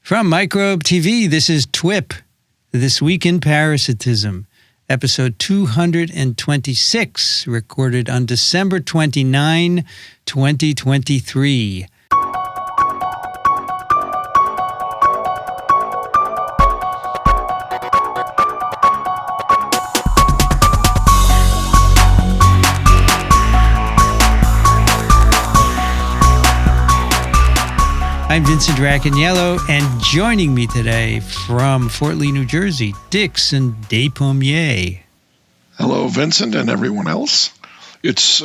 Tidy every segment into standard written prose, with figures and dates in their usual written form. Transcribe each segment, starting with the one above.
From Microbe TV, this is TWiP, This Week in Parasitism, episode 226, recorded on December 29, 2023. I'm Vincent Racaniello, and joining me today from Fort Lee, New Jersey, Dixon Despommier. Hello, Vincent, and everyone else. It's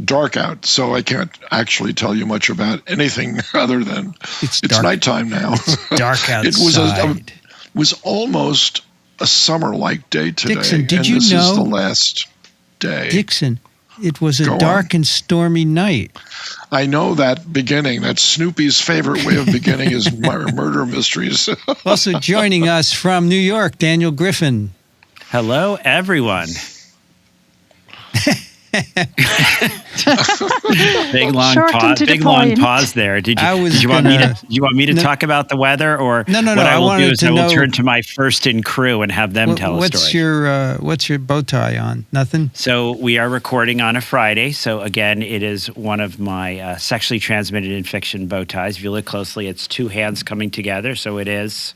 dark out, so I can't actually tell you much about anything other than it's nighttime now. It's dark outside. It was almost a summer-like day today. Dixon, did and you this know? Is the last day. Dixon, it was a dark and stormy night. I know that beginning. That's Snoopy's favorite way of beginning his murder mysteries. Also joining us from New York, Daniel Griffin. Hello, everyone. Big long pause there. Did you want me to talk about the weather, or no? What I will do is I will turn to my first in crew and have them tell a story. What's your bow tie on? Nothing. So we are recording on a Friday. So again, it is one of my sexually transmitted infection bow ties. If you look closely, it's two hands coming together. So it is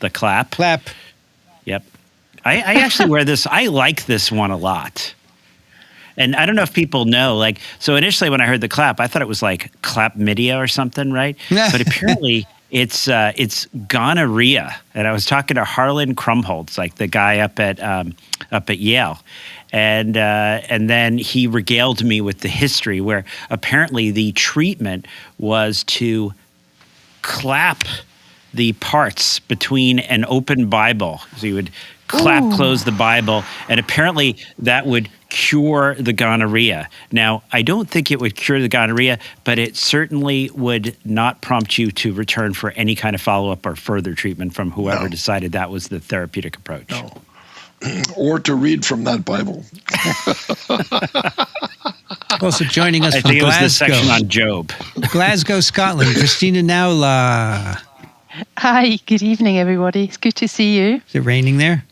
the clap. Clap. Yep. I actually wear this. I like this one a lot. And I don't know if people know, so initially when I heard the clap, I thought it was like chlamydia or something, right? But apparently it's gonorrhea. And I was talking to Harlan Krumholtz, like the guy up at Yale. And then he regaled me with the history where apparently the treatment was to clap the parts between an open Bible. So you would close the Bible, and apparently that would cure the gonorrhea. Now, I don't think it would cure the gonorrhea, but it certainly would not prompt you to return for any kind of follow-up or further treatment from whoever decided that was the therapeutic approach. No. Or to read from that Bible. Also joining us from Glasgow. I think it was the section on Job. Glasgow, Scotland, Christina Naula. Hi, good evening, everybody. It's good to see you. Is it raining there?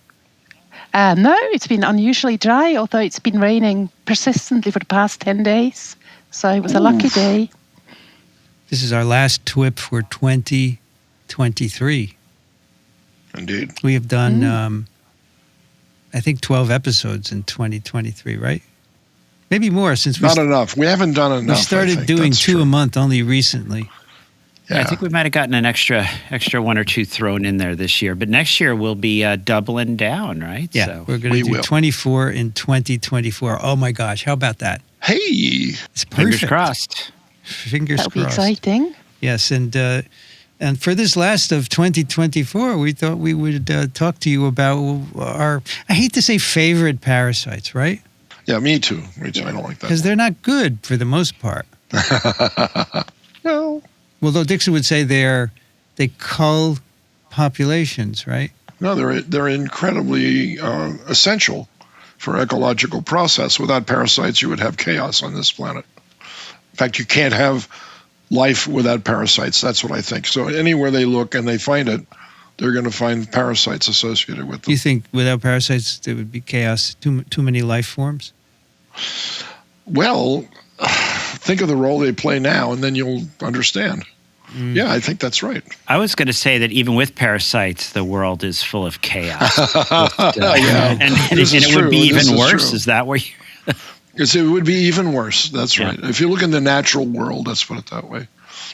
No, it's been unusually dry, although it's been raining persistently for the past 10 days. So it was a lucky day. This is our last TWiP for 2023. Indeed. We have done, I think, 12 episodes in 2023, right? Maybe more since Not enough. We haven't done enough. We started doing two a month only recently. Yeah. I think we might have gotten an extra one or two thrown in there this year. But next year we'll be doubling down, right? Yeah, so we're going to do 24 in 2024. Oh, my gosh. How about that? Hey! It's perfect. Fingers crossed. Fingers crossed. That'll be exciting. Yes, and for this last of 2024, we thought we would talk to you about our, I hate to say favorite parasites, right? Yeah, me too. I don't like that. Because they're not good for the most part. No. Although Dixon would say they cull populations, right? No, they're incredibly essential for ecological process. Without parasites, you would have chaos on this planet. In fact, you can't have life without parasites. That's what I think. So anywhere they look and they find it, they're going to find parasites associated with them. You think without parasites there would be chaos, too many life forms? Well, think of the role they play now, and then you'll understand. Yeah, I think that's right. I was going to say that even with parasites, the world is full of chaos. And it would be even worse. Is that where you... It would be even worse. That's right. If you look in the natural world, let's put it that way,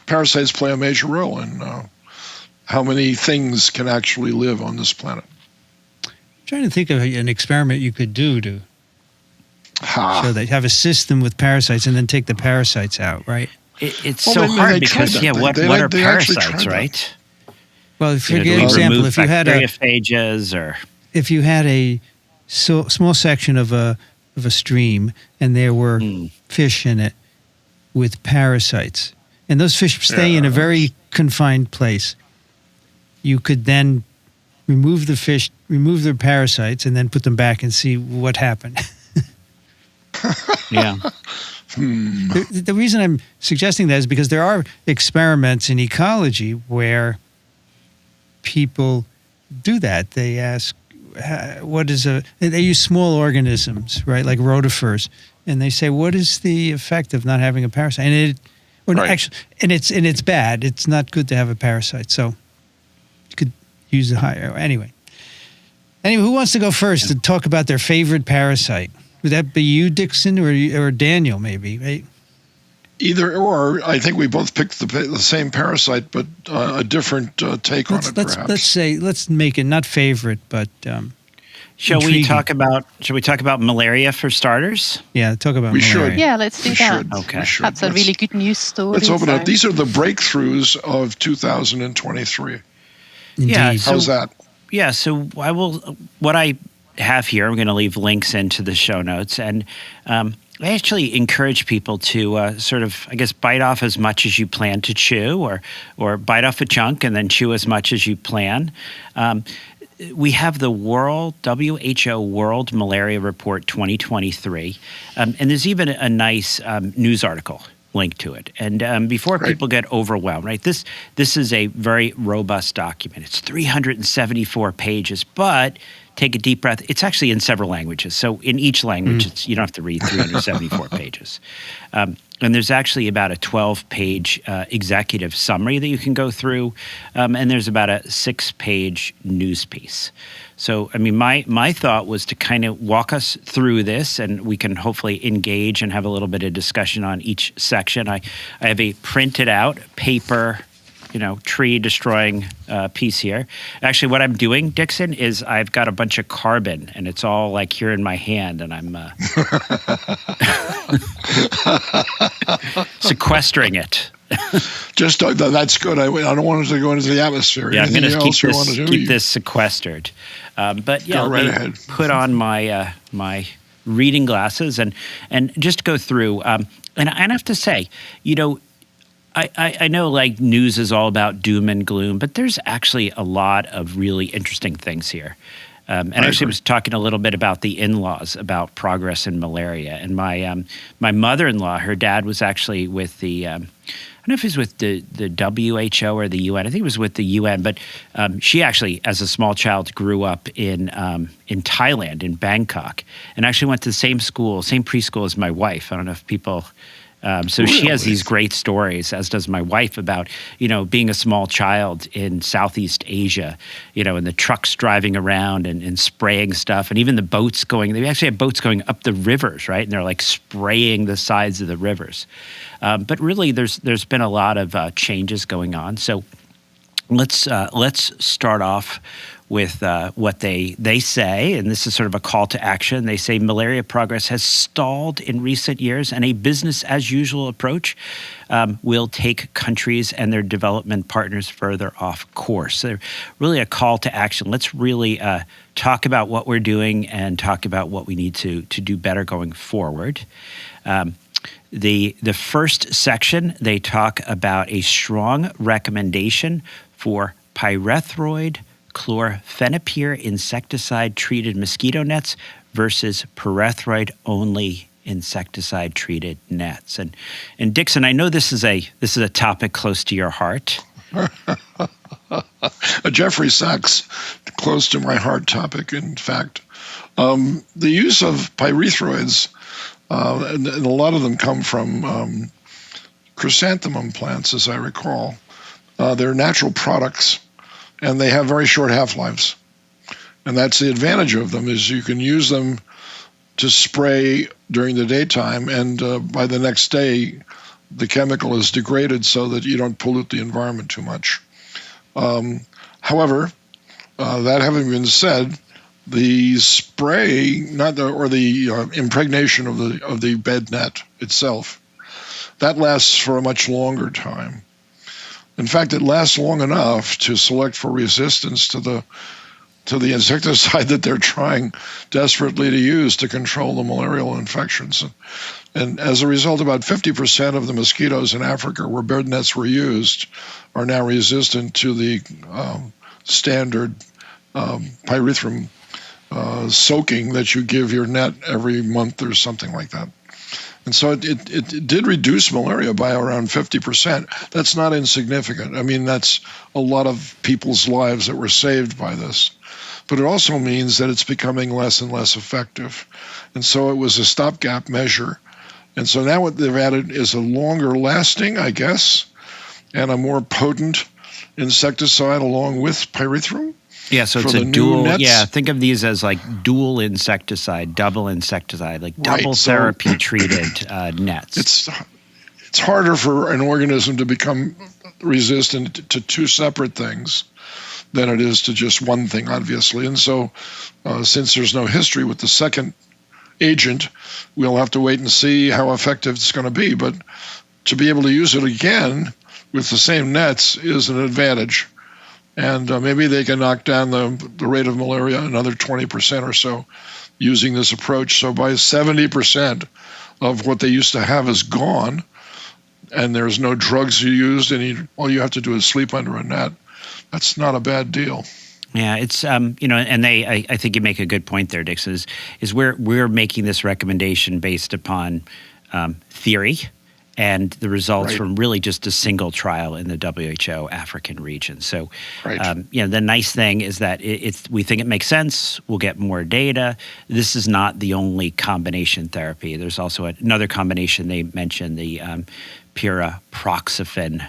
parasites play a major role in how many things can actually live on this planet. I'm trying to think of an experiment you could do to show that you have a system with parasites and then take the parasites out, right? It's so hard because, what are parasites, right? Well, for example, if you had bacteriophages if you had a small section of a stream and there were fish in it with parasites, and those fish stay in a very confined place, you could then remove the fish, remove their parasites, and then put them back and see what happened. Yeah. The reason I'm suggesting that is because there are experiments in ecology where people do that. They ask, they use small organisms, right, like rotifers, and they say, what is the effect of not having a parasite? And it's bad. It's not good to have a parasite. So you could use a higher. Anyway, who wants to go first to talk about their favorite parasite? Would that be you, Dixon, or Daniel, maybe, right? Either or. I think we both picked the same parasite, but a different take on it, perhaps. Let's make it not favorite, but Shall we intriguing. talk about malaria for starters? Yeah, talk about We malaria. should. Yeah, let's do We that. should. Okay. We should. That's a really good news story. Let's open so- up. These are the breakthroughs of 2023. Indeed. Yeah, How's that? Yeah, so what I have here, I'm going to leave links into the show notes, and I actually encourage people to sort of, I guess, bite off as much as you plan to chew, or bite off a chunk and then chew as much as you plan. We have the WHO World Malaria Report 2023, and there's even a nice news article linked to it. And before people get overwhelmed, right? This is a very robust document. It's 374 pages, but take a deep breath. It's actually in several languages. So in each language, you don't have to read 374 pages. And there's actually about a 12-page executive summary that you can go through. And there's about a 6-page news piece. So, I mean, my thought was to kind of walk us through this, and we can hopefully engage and have a little bit of discussion on each section. I have a printed out paper, tree destroying piece here. Actually, what I'm doing, Dixon, is I've got a bunch of carbon, and it's all like here in my hand, and I'm sequestering it. Just that's good. I don't want it to go into the atmosphere. Yeah, I'm going to keep this sequestered. But yeah, go right let me ahead. put on my my reading glasses and just go through. And I have to say, I know like news is all about doom and gloom, but there's actually a lot of really interesting things here. And actually, I was talking a little bit about the in-laws, about progress in malaria. And my mother-in-law, her dad was actually with the, I don't know if he was with the WHO or the UN. I think it was with the UN. But she actually, as a small child, grew up in Thailand, in Bangkok, and actually went to the same school, same preschool as my wife. I don't know if people... So she has these great stories, as does my wife, about, being a small child in Southeast Asia, and the trucks driving around and spraying stuff, and even the boats they actually have boats going up the rivers, right? And they're like spraying the sides of the rivers. But really, there's been a lot of changes going on. So let's start off with what they say, and this is sort of a call to action. They say malaria progress has stalled in recent years, and a business-as-usual approach will take countries and their development partners further off course. So really a call to action. Let's really talk about what we're doing and talk about what we need to do better going forward. The first section, they talk about a strong recommendation for pyrethroid chlorphenapyr insecticide-treated mosquito nets versus pyrethroid-only insecticide-treated nets. And Dixon, I know this is a topic close to your heart. A Jeffrey Sachs close to my heart topic, in fact. The use of pyrethroids, and a lot of them come from chrysanthemum plants, as I recall. They're natural products, and they have very short half-lives. And that's the advantage of them, is you can use them to spray during the daytime, and by the next day, the chemical is degraded so that you don't pollute the environment too much. However, that having been said, the spray, the impregnation of the bed net itself, that lasts for a much longer time. In fact, it lasts long enough to select for resistance to the insecticide that they're trying desperately to use to control the malarial infections. And as a result, about 50% of the mosquitoes in Africa where bed nets were used are now resistant to the standard pyrethrum soaking that you give your net every month or something like that. And so it did reduce malaria by around 50%. That's not insignificant. I mean, that's a lot of people's lives that were saved by this. But it also means that it's becoming less and less effective. And so it was a stopgap measure. And so now what they've added is a longer lasting, I guess, and a more potent insecticide along with pyrethrum. Yeah, so it's a dual. Yeah, think of these as like dual insecticide, double insecticide, like double therapy treated nets. It's harder for an organism to become resistant to two separate things than it is to just one thing, obviously. And so, since there's no history with the second agent, we'll have to wait and see how effective it's going to be. But to be able to use it again with the same nets is an advantage. And maybe they can knock down the rate of malaria another 20% or so using this approach. So by 70% of what they used to have is gone, and there's no drugs used, and all you have to do is sleep under a net. That's not a bad deal. Yeah, it's and I think you make a good point there, Dix. Is we're making this recommendation based upon theory and the results from really just a single trial in the WHO African region. So, the nice thing is that we think it makes sense. We'll get more data. This is not the only combination therapy. There's also another combination they mentioned, the piraproxifene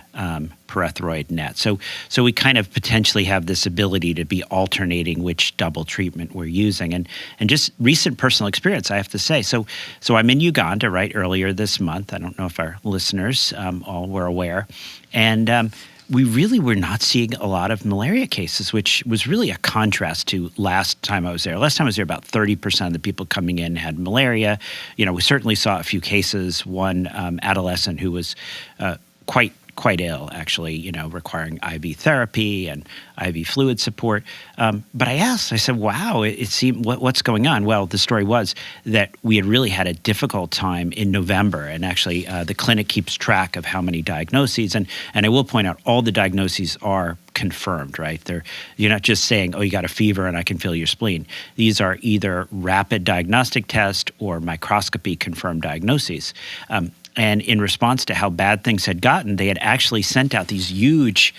pyrethroid net. So we kind of potentially have this ability to be alternating which double treatment we're using. And just recent personal experience, I have to say. So I'm in Uganda, right, earlier this month. I don't know if our listeners all were aware. And we really were not seeing a lot of malaria cases, which was really a contrast to last time I was there. Last time I was there, about 30% of the people coming in had malaria. We certainly saw a few cases, one adolescent who was quite ill, actually, requiring IV therapy and IV fluid support. But I said, wow, it seemed, what's going on? Well, the story was that we had really had a difficult time in November. And actually, the clinic keeps track of how many diagnoses. And I will point out, all the diagnoses are confirmed, right? You're not just saying, oh, you got a fever and I can feel your spleen. These are either rapid diagnostic test or microscopy confirmed diagnoses. And in response to how bad things had gotten, they had actually sent out these huge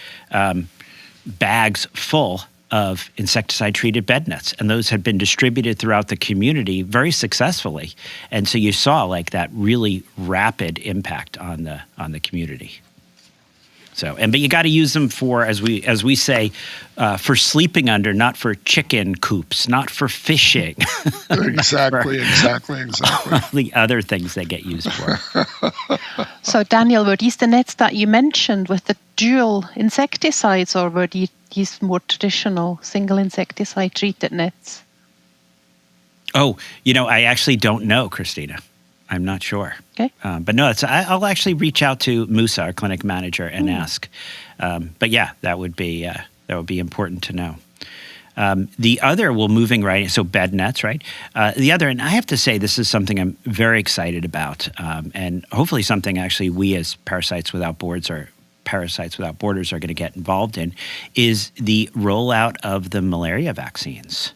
bags full of insecticide-treated bed nets, and those had been distributed throughout the community very successfully. And so you saw like that really rapid impact on the community. But you got to use them for, as we say, for sleeping under, not for chicken coops, not for fishing. Exactly. The other things they get used for. So, Daniel, were these the nets that you mentioned with the dual insecticides, or were these more traditional single insecticide treated nets? Oh, I actually don't know, Christina. I'm not sure. Okay. But no, I'll actually reach out to Musa, our clinic manager, and ask. But yeah, that would be important to know. The other, moving right, so bed nets, right? The other, and I have to say, this is something I'm very excited about, and hopefully something actually we as Parasites Without Borders are going to get involved in, is the rollout of the malaria vaccines.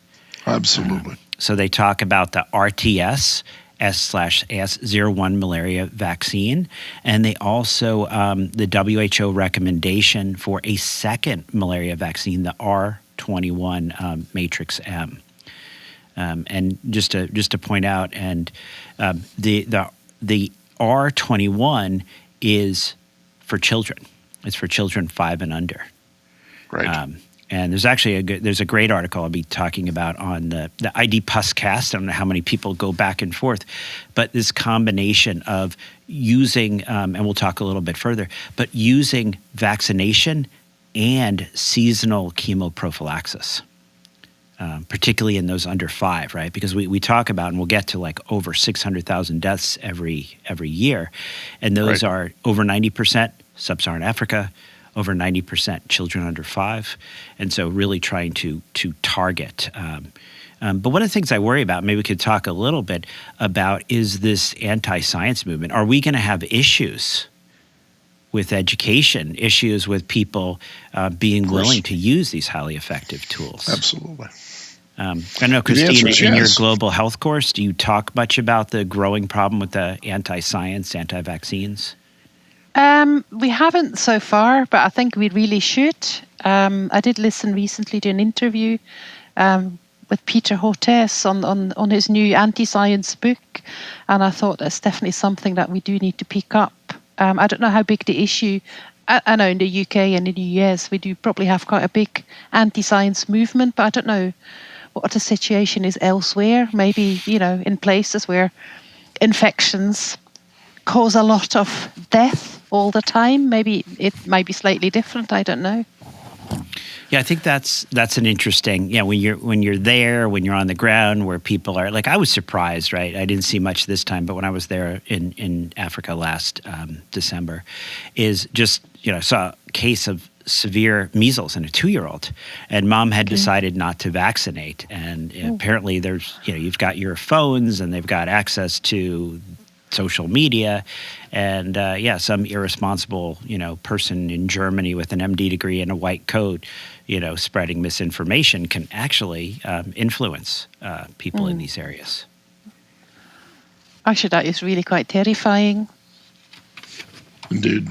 Absolutely. So they talk about the RTS, S/S01 malaria vaccine. And they also, the WHO recommendation for a second malaria vaccine, the R21 Matrix M. And just to point out, and the R21 is for children. It's for children 5 and under. Right. And there's actually there's a great article I'll be talking about on the ID Pus cast. I don't know how many people go back and forth, but this combination of using, and we'll talk a little bit further, but using vaccination and seasonal chemoprophylaxis, particularly in those under 5, right? Because we talk about, and we'll get to like over 600,000 deaths every year, and those are over 90% sub-Saharan Africa, over 90% children under 5, and so really trying to target. But one of the things I worry about, maybe we could talk a little bit about, is this anti-science movement. Are we going to have issues with education, issues with people being willing to use these highly effective tools? Absolutely. I know, Christina, answer is in your yes. global health course, do you talk much about the growing problem with the anti-science, anti-vaccines? We haven't so far, but I think we really should. I did listen recently to an interview with Peter Hotez on his new anti-science book, and I thought that's definitely something that we do need to pick up. I don't know how big the issue. I know in the UK and in the US we do probably have quite a big anti-science movement, but I don't know what the situation is elsewhere. Maybe, in places where infections cause a lot of death all the time. Maybe it might be slightly different. I don't know. Yeah, I think that's an interesting. Yeah, when you're there, when you're on the ground, where people are like, I was surprised, right? I didn't see much this time, but when I was there in Africa last December, is just saw a case of severe measles in a 2-year-old, and mom had decided not to vaccinate, and apparently there's you've got your phones and they've got access to social media, and some irresponsible person in Germany with an MD degree and a white coat spreading misinformation can actually influence people in these areas. Actually, that is really quite terrifying. Indeed.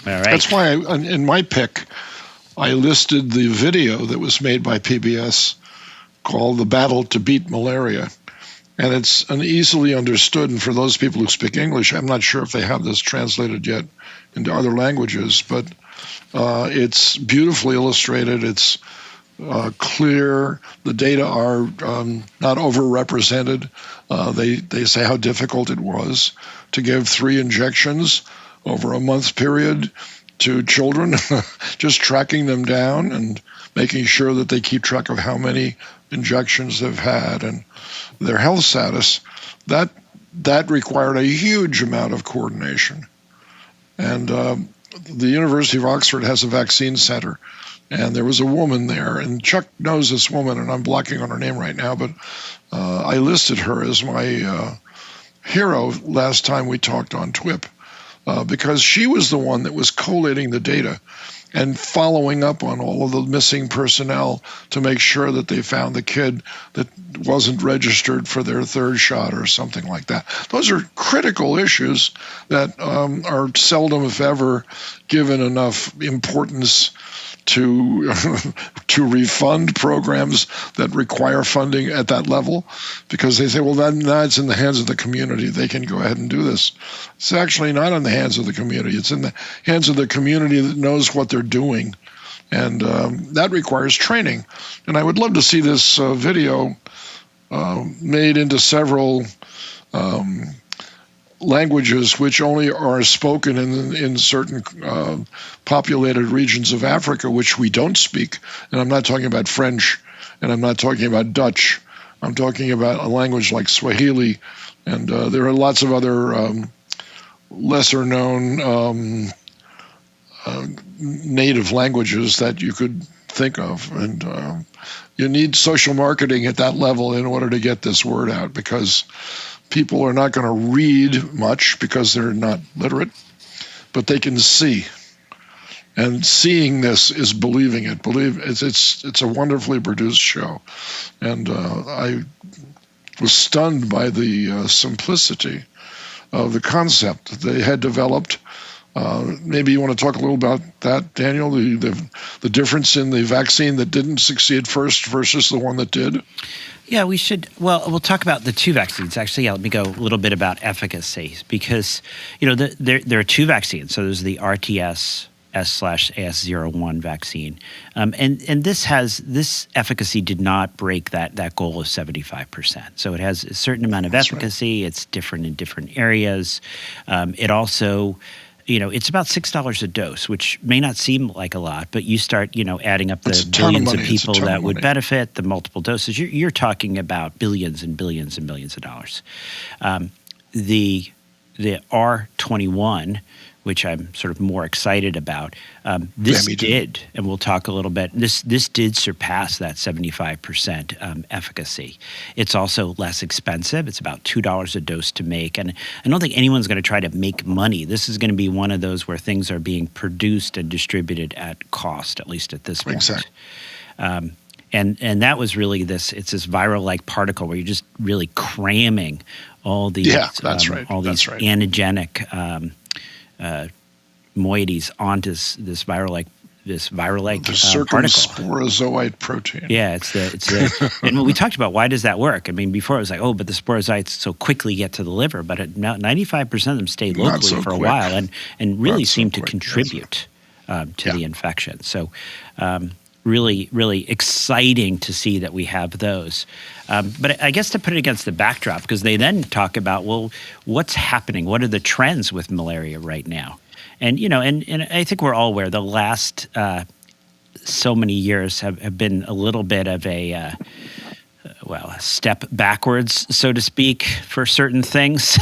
All right. That's why in my pick, I listed the video that was made by PBS called "The Battle to Beat Malaria." And it's an easily understood, and for those people who speak English, I'm not sure if they have this translated yet into other languages, but it's beautifully illustrated. It's clear. The data are not overrepresented. They say how difficult it was to give 3 injections over a month period to children, just tracking them down and making sure that they keep track of how many injections they've had and their health status. That required a huge amount of coordination. And the University of Oxford has a vaccine center, and there was a woman there, and Chuck knows this woman, and I'm blocking on her name right now, but I listed her as my hero last time we talked on TWiP, because she was the one that was collating the data and following up on all of the missing personnel to make sure that they found the kid that wasn't registered for their 3rd shot or something like that. Those are critical issues that are seldom, if ever, given enough importance to refund programs that require funding at that level, because they say, well, now it's in the hands of the community. They can go ahead and do this. It's actually not in the hands of the community. It's in the hands of the community that knows what they're doing, and that requires training. And I would love to see this video made into several languages which only are spoken in certain populated regions of Africa, which we don't speak. And I'm not talking about French, and I'm not talking about Dutch. I'm talking about a language like Swahili, and there are lots of other lesser known native languages that you could think of. And you need social marketing at that level in order to get this word out, because people are not going to read much because they're not literate, but they can see. And seeing this is believing it. It's a wonderfully produced show. And I was stunned by the simplicity of the concept they had developed. Maybe you want to talk a little about that, Daniel, the difference in the vaccine that didn't succeed first versus the one that did? Yeah, we should. Well, we'll talk about the 2 vaccines. Actually, let me go a little bit about efficacy, because there are 2 vaccines. So there's the RTS S/AS01 vaccine, and this efficacy did not break that goal of 75%. So it has a certain amount of efficacy. Right. It's different in different areas. It also, it's about $6 a dose, which may not seem like a lot, but you start, adding up the billions of people that would benefit, the multiple doses. You're talking about billions and billions and billions of dollars. The R21, which I'm sort of more excited about, this did, and we'll talk a little bit, this did surpass that 75% efficacy. It's also less expensive. It's about $2 a dose to make, and I don't think anyone's going to try to make money. This is going to be one of those where things are being produced and distributed at cost, at least at this point. Exactly. and that was really it's this viral-like particle where you're just really cramming all these antigenic moieties onto this viral-like the particle. Sporozoite protein. Yeah, it's the and when we talked about why does that work? I mean, before it was like, oh, but the sporozoites so quickly get to the liver, but 95% of them stay locally for a while and really seem to contribute to the infection. So really, really exciting to see that we have those. But I guess to put it against the backdrop, because they then talk about, well, what's happening? What are the trends with malaria right now? And, and I think we're all aware the last so many years have been a little bit of a step backwards, so to speak, for certain things.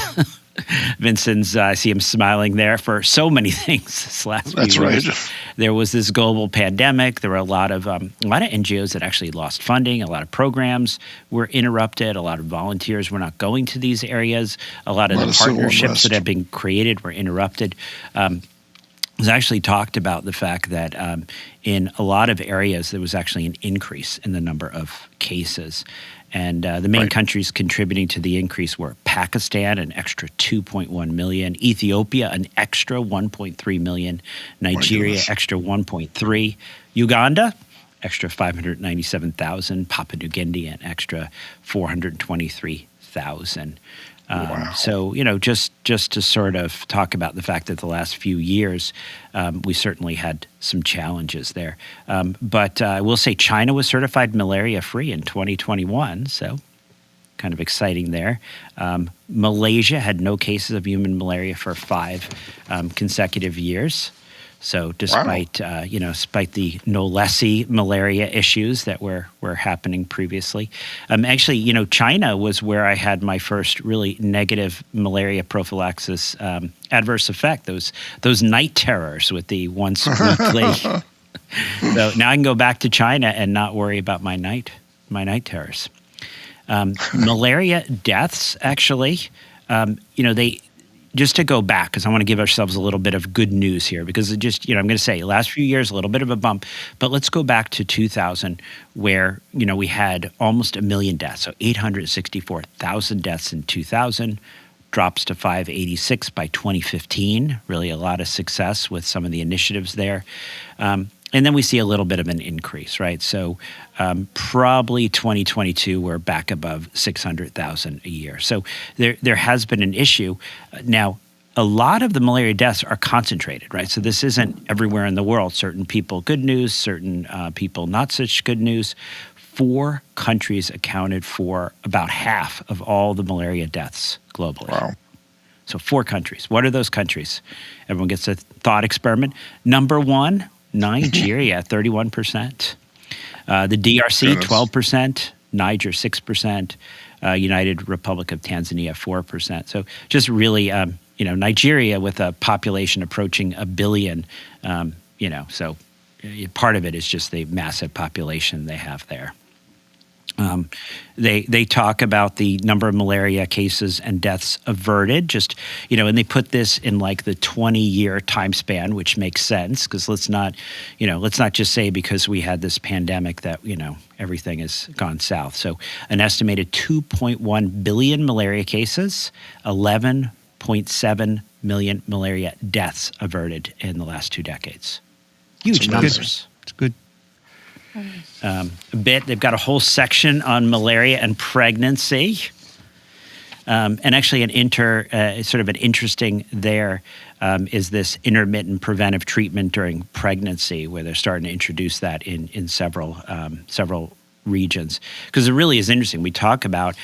Vincent's, I see him smiling there, for so many things this last few years. Right. There was this global pandemic. There were a lot of NGOs that actually lost funding. A lot of programs were interrupted. A lot of volunteers were not going to these areas. A lot of the partnerships that have been created were interrupted. It was actually talked about the fact that in a lot of areas there was actually an increase in the number of cases. And the main countries contributing to the increase were Pakistan, an extra 2.1 million, Ethiopia, an extra 1.3 million, Nigeria, extra 1.3, Uganda, extra 597,000, Papua New Guinea, an extra 423,000. So, just to sort of talk about the fact that the last few years, we certainly had some challenges there. But I will say China was certified malaria-free in 2021, so kind of exciting there. Malaysia had no cases of human malaria for 5 consecutive years. So despite despite the no-lessy malaria issues that were happening previously, actually, China was where I had my first really negative malaria prophylaxis adverse effect. Those night terrors with the once weekly. So now I can go back to China and not worry about my night terrors. Malaria deaths, actually, they. Just to go back, because I want to give ourselves a little bit of good news here, because I'm going to say last few years, a little bit of a bump, but let's go back to 2000 where, we had almost 1 million deaths. So 864,000 deaths in 2000, drops to 586 by 2015, really a lot of success with some of the initiatives there. And then we see a little bit of an increase, right? So probably 2022, we're back above 600,000 a year. So there has been an issue. Now, a lot of the malaria deaths are concentrated, right? So this isn't everywhere in the world. Certain people, good news. Certain people, not such good news. 4 countries accounted for about half of all the malaria deaths globally. Wow. So 4 countries. What are those countries? Everyone gets a thought experiment. Number 1, Nigeria, 31%. The DRC, 12%. Niger, 6%. United Republic of Tanzania, 4%. So just really, Nigeria with a population approaching 1 billion, so part of it is just the massive population they have there. They talk about the number of malaria cases and deaths averted, and they put this in like the 20-year time span, which makes sense because let's not just say because we had this pandemic that, everything has gone south. So an estimated 2.1 billion malaria cases, 11.7 million malaria deaths averted in the last 2 decades. Huge numbers. It's good. They've got a whole section on malaria and pregnancy, and actually an interesting there is this intermittent preventive treatment during pregnancy, where they're starting to introduce that in several regions, because it really is interesting. We talk about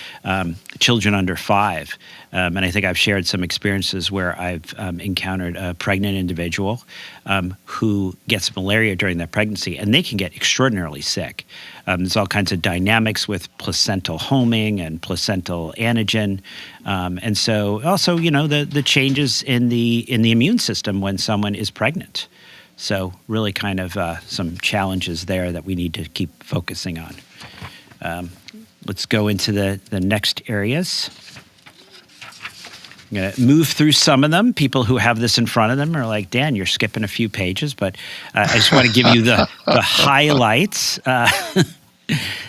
children under 5, and I think I've shared some experiences where I've encountered a pregnant individual who gets malaria during their pregnancy, and they can get extraordinarily sick. There's all kinds of dynamics with placental homing and placental antigen, and so also the changes in the immune system when someone is pregnant. So really kind of some challenges there that we need to keep focusing on. Let's go into the next areas. I'm going to move through some of them. People who have this in front of them are like, Dan, you're skipping a few pages, but I just want to give you the highlights.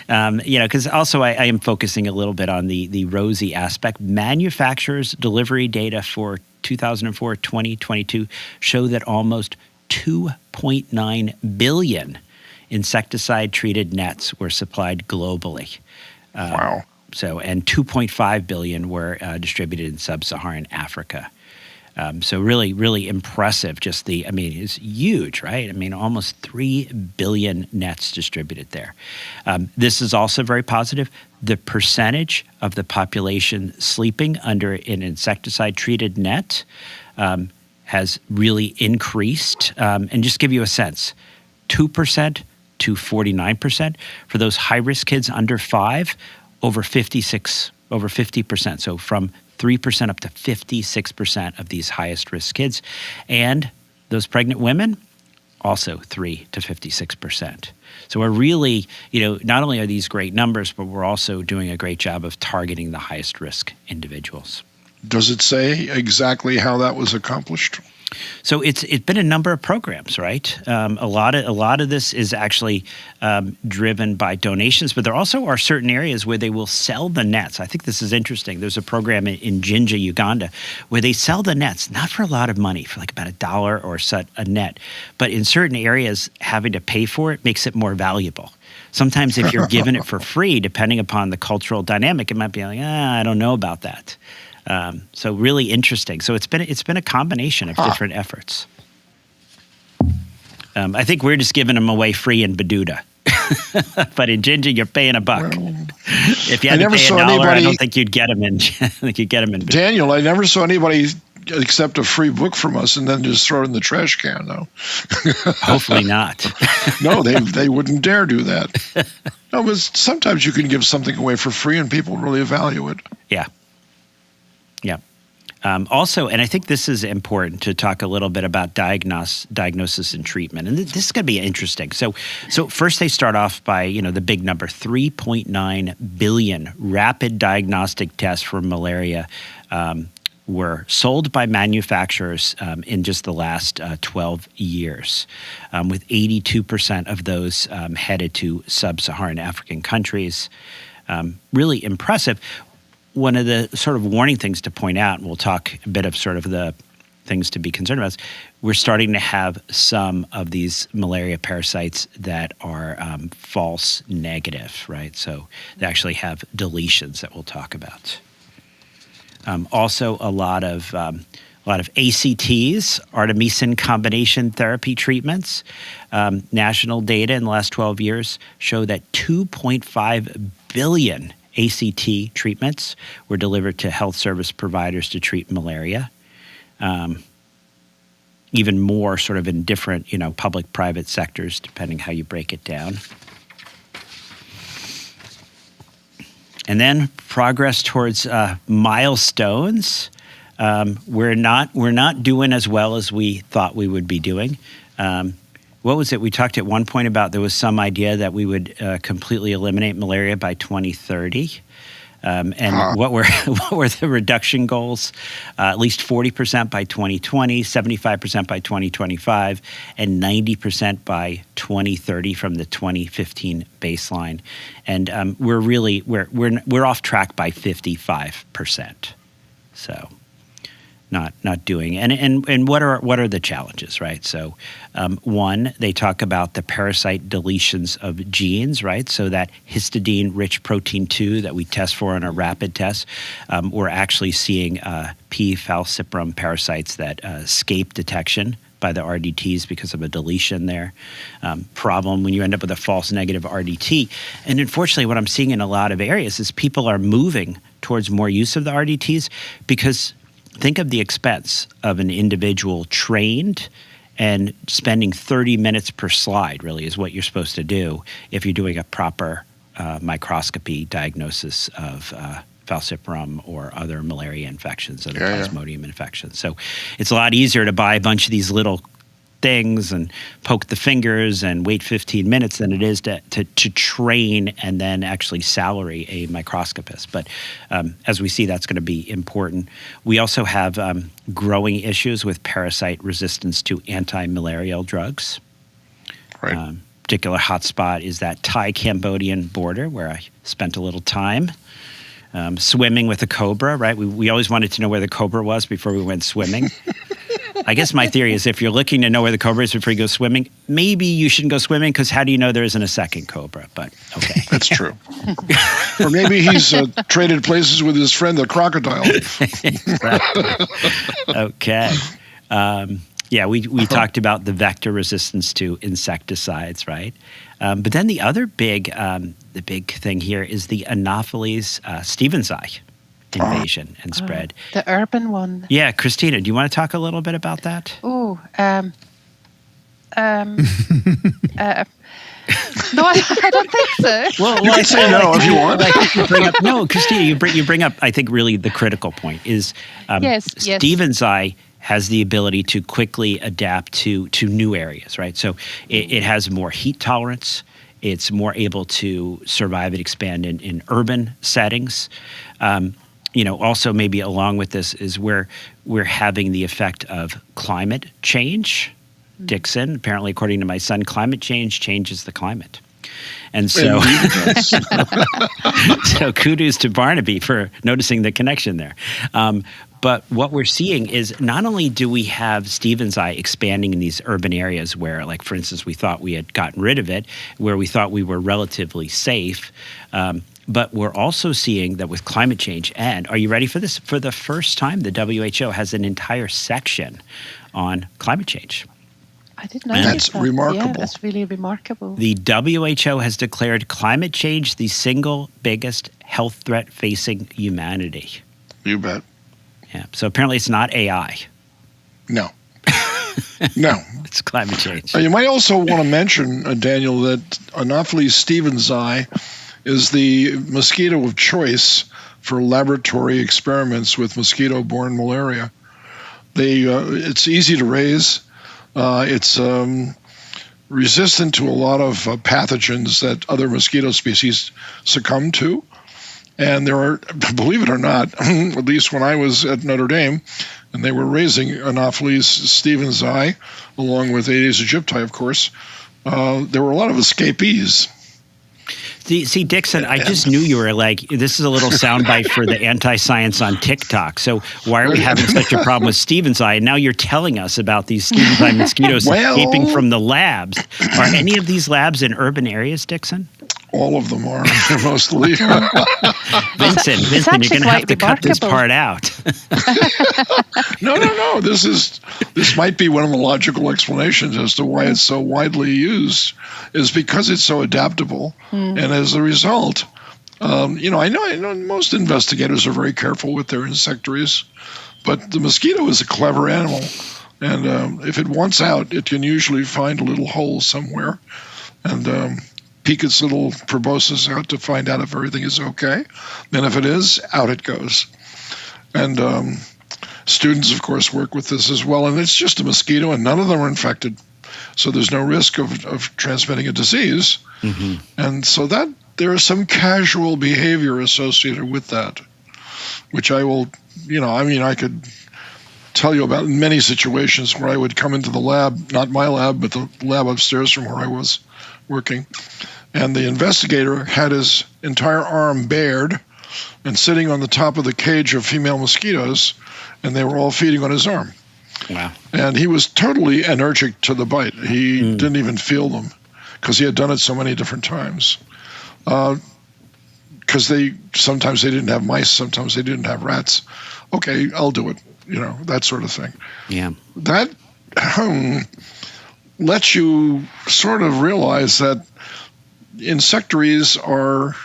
Because also I am focusing a little bit on the rosy aspect. Manufacturers' delivery data for 2004-2022 show that almost 2.9 billion insecticide-treated nets were supplied globally. Wow. And 2.5 billion were distributed in sub-Saharan Africa. So really, really impressive. It's huge, right? Almost 3 billion nets distributed there. This is also very positive. The percentage of the population sleeping under an insecticide-treated net has really increased. And just give you a sense, 2% to 49%. For those high-risk kids under 5, over 50%. So from 3% up to 56% of these highest risk kids. And those pregnant women, also 3 to 56%. So we're really, not only are these great numbers, but we're also doing a great job of targeting the highest risk individuals. Does it say exactly how that was accomplished? So it's been a number of programs, right? A lot of this is actually driven by donations, but there also are certain areas where they will sell the nets. I think this is interesting. There's a program in Jinja, Uganda, where they sell the nets, not for a lot of money, for like about $1 or so a net, but in certain areas, having to pay for it makes it more valuable. Sometimes if you're given it for free, depending upon the cultural dynamic, it might be like, I don't know about that. So really interesting. So it's been a combination of different efforts. I think we're just giving them away free in Baduda. But in Jinja, you're paying $1. Well, if you had to pay $1, I don't think you'd get them in. I think you'd get them in Baduda. Daniel, I never saw anybody accept a free book from us and then just throw it in the trash can. No. Hopefully not. No, they wouldn't dare do that. No, but sometimes you can give something away for free and people really value it. Yeah. Yeah. Also, and I think this is important to talk a little bit about diagnosis and treatment. And this is going to be interesting. So first they start off by, the big number, 3.9 billion rapid diagnostic tests for malaria were sold by manufacturers in just the last 12 years, with 82% of those headed to sub-Saharan African countries. Really impressive. One of the sort of warning things to point out, and we'll talk a bit of sort of the things to be concerned about, is we're starting to have some of these malaria parasites that are false negative, right? So they actually have deletions that we'll talk about. Also, a lot of ACTs, artemisinin combination therapy treatments. National data in the last 12 years show that 2.5 billion ACT treatments were delivered to health service providers to treat malaria. Even more sort of in different, public-private sectors, depending how you break it down. And then progress towards milestones. We're not doing as well as we thought we would be doing. What was it? We talked at one point about there was some idea that we would completely eliminate malaria by 2030. What were the reduction goals? At least 40% by 2020, 75% by 2025, and 90% by 2030 from the 2015 baseline. And we're off track by 55%. So. Not doing, and what are the challenges, right? So, one, they talk about the parasite deletions of genes, right? So that histidine-rich protein 2 that we test for on our rapid test, we're actually seeing P. falciparum parasites that escape detection by the RDTs because of a deletion there. Problem when you end up with a false negative RDT. And unfortunately, what I'm seeing in a lot of areas is people are moving towards more use of the RDTs because think of the expense of an individual trained and spending 30 minutes per slide really is what you're supposed to do if you're doing a proper microscopy diagnosis of falciparum or other malaria infections, other plasmodium infections. So it's a lot easier to buy a bunch of these little things and poke the fingers and wait 15 minutes than it is to train and then actually salary a microscopist. But as we see, that's going to be important. We also have growing issues with parasite resistance to anti-malarial drugs. Right. particular hotspot is that Thai-Cambodian border where I spent a little time swimming with a cobra, right? We always wanted to know where the cobra was before we went swimming. I guess my theory is if you're looking to know where the cobra is before you go swimming, maybe you shouldn't go swimming because how do you know there isn't a second cobra? But okay. That's true. Or maybe he's traded places with his friend, the crocodile. Okay. We talked about the vector resistance to insecticides, right? But then the other big thing here is the Anopheles stevensii invasion and spread. The urban one. Yeah, Christina, do you want to talk a little bit about that? Oh, no, I don't think so. Well, You can say no if you want. No, Christina, you bring up, I think, really the critical point is Yes. stevensii has the ability to quickly adapt to new areas, right? So it has more heat tolerance. It's more able to survive and expand in urban settings. Also maybe along with this is where we're having the effect of climate change. Dixon, apparently, according to my son, climate change changes the climate. And so, so kudos to Barnaby for noticing the connection there. But what we're seeing is not only do we have stevensii expanding in these urban areas where, like, for instance, we thought we had gotten rid of it, where we thought we were relatively safe, but we're also seeing that with climate change, and are you ready for this? For the first time, the WHO has an entire section on climate change. I didn't know That's that. remarkable. Yeah, that's really remarkable. The WHO has declared climate change the single biggest health threat facing humanity. You bet. Yeah. So apparently it's not AI. No. No. It's climate change. You might also want to mention, Daniel, that Anopheles stevensii is the mosquito of choice for laboratory experiments with mosquito-borne malaria. It's easy to raise. It's resistant to a lot of pathogens that other mosquito species succumb to. And there are, believe it or not, at least when I was at Notre Dame, and they were raising Anopheles stevensii, along with Aedes aegypti, of course, there were a lot of escapees. See, Dixon, I just knew you were like, this is a little soundbite for the anti-science on TikTok. So why are we having such a problem with stevensii? And now you're telling us about these stevensii mosquitoes escaping from the labs. Are any of these labs in urban areas, Dixon? All of them are, mostly. Vincent, you're going to have to cut this part out. No. This might be one of the logical explanations as to why it's so widely used, is because it's so adaptable, and as a result, I know most investigators are very careful with their insectaries, but the mosquito is a clever animal, and if it wants out, it can usually find a little hole somewhere, and peek its little proboscis out to find out if everything is okay. Then if it is, out it goes. And students, of course, work with this as well. And it's just a mosquito, and none of them are infected. So there's no risk of transmitting a disease. Mm-hmm. And so that there is some casual behavior associated with that, which I will, I could tell you about in many situations where I would come into the lab, not my lab, but the lab upstairs from where I was working, and the investigator had his entire arm bared and sitting on the top of the cage of female mosquitoes, and they were all feeding on his arm. Wow. And he was totally allergic to the bite. He didn't even feel them because he had done it so many different times. Because sometimes they didn't have mice, sometimes they didn't have rats. Okay, I'll do it, that sort of thing. Yeah. That lets you sort of realize that insectaries are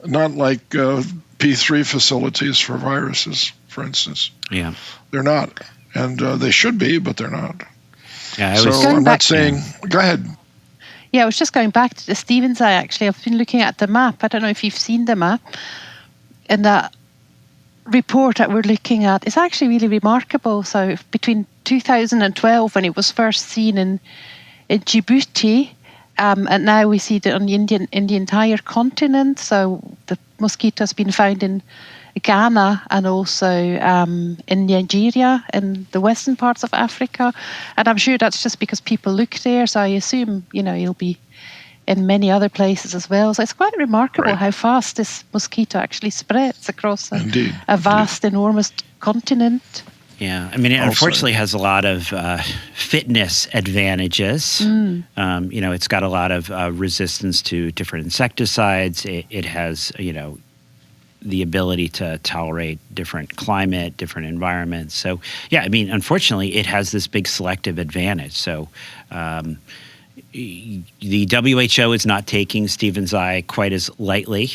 not like P3 facilities for viruses, for instance. Yeah. They're not. And they should be, but they're not. Yeah, I'm not saying... Go ahead. Yeah, I was just going back to the stevensii, actually. I've been looking at the map. I don't know if you've seen the map. And that report that we're looking at is actually really remarkable. So between 2012, when it was first seen in Djibouti, and now we see it on the entire continent. So the mosquito has been found in Ghana and also in Nigeria, in the western parts of Africa. And I'm sure that's just because people look there. So I assume, he'll be in many other places as well. So it's quite remarkable Right. how fast this mosquito actually spreads across Indeed. a vast, enormous continent. Yeah, I mean, it unfortunately has a lot of fitness advantages. It's got a lot of resistance to different insecticides. It has, the ability to tolerate different climate, different environments. So, yeah, I mean, unfortunately, it has this big selective advantage. So, the WHO is not taking Stephen's eye quite as lightly,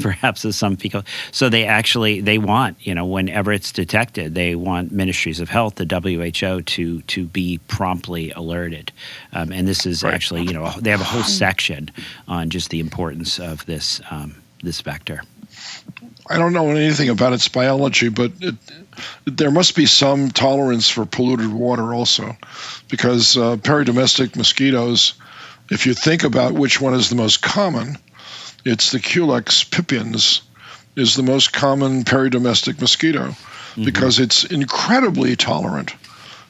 perhaps as some people. So they want, whenever it's detected, they want ministries of health, the WHO, to be promptly alerted. And this is actually, they have a whole section on just the importance of this vector. I don't know anything about its biology, but there must be some tolerance for polluted water also, because peridomestic mosquitoes, if you think about which one is the most common, it's the Culex pipiens is the most common peridomestic mosquito, because it's incredibly tolerant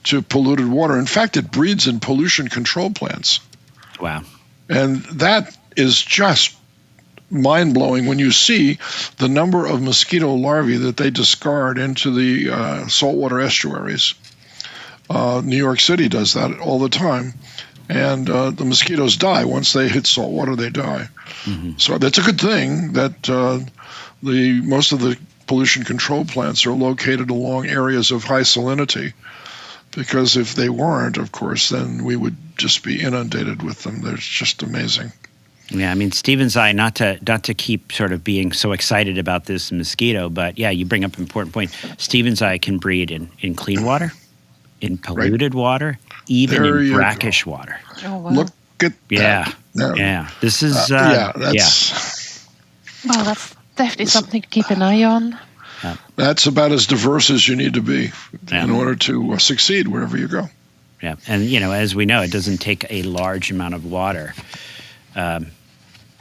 to polluted water. In fact, it breeds in pollution control plants. Wow. And that is just mind-blowing when you see the number of mosquito larvae that they discard into the saltwater estuaries. New York City does that all the time. And the mosquitoes die. Once they hit salt water, they die. So that's a good thing that most of the pollution control plants are located along areas of high salinity, because if they weren't, of course, then we would just be inundated with them. They're just amazing. Yeah, I mean, Stephen's eye, not to keep sort of being so excited about this mosquito, but yeah, you bring up an important point. Stephen's eye can breed in clean water, in polluted water, even in brackish water. Oh, wow. Look at that. Yeah. This is Well, that's definitely something to keep an eye on. That's about as diverse as you need to be in order to succeed wherever you go. Yeah, and as we know, it doesn't take a large amount of water.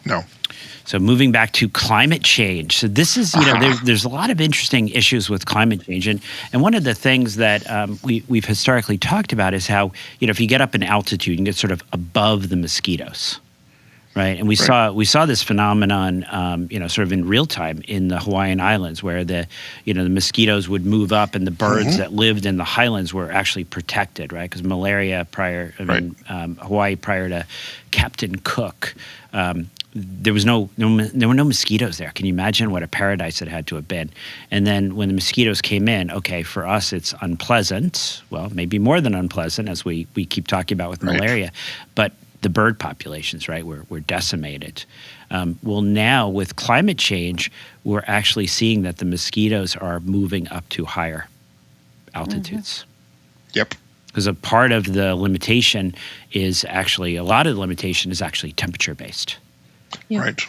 No. So moving back to climate change. So this is, there's a lot of interesting issues with climate change. And one of the things that we've historically talked about is how, if you get up in altitude, you can get sort of above the mosquitoes, right? And we saw this phenomenon, sort of in real time in the Hawaiian Islands, where the mosquitoes would move up and the birds that lived in the highlands were actually protected, right? Because malaria Hawaii prior to Captain Cook, there were no mosquitoes there. Can you imagine what a paradise it had to have been? And then when the mosquitoes came in, okay, for us it's unpleasant. Well, maybe more than unpleasant, as we keep talking about with malaria, but the bird populations, right, were decimated. Well, now with climate change, we're actually seeing that the mosquitoes are moving up to higher altitudes. Yep. Because a part of the limitation is actually, a lot of the limitation is actually temperature-based. Yeah. Right.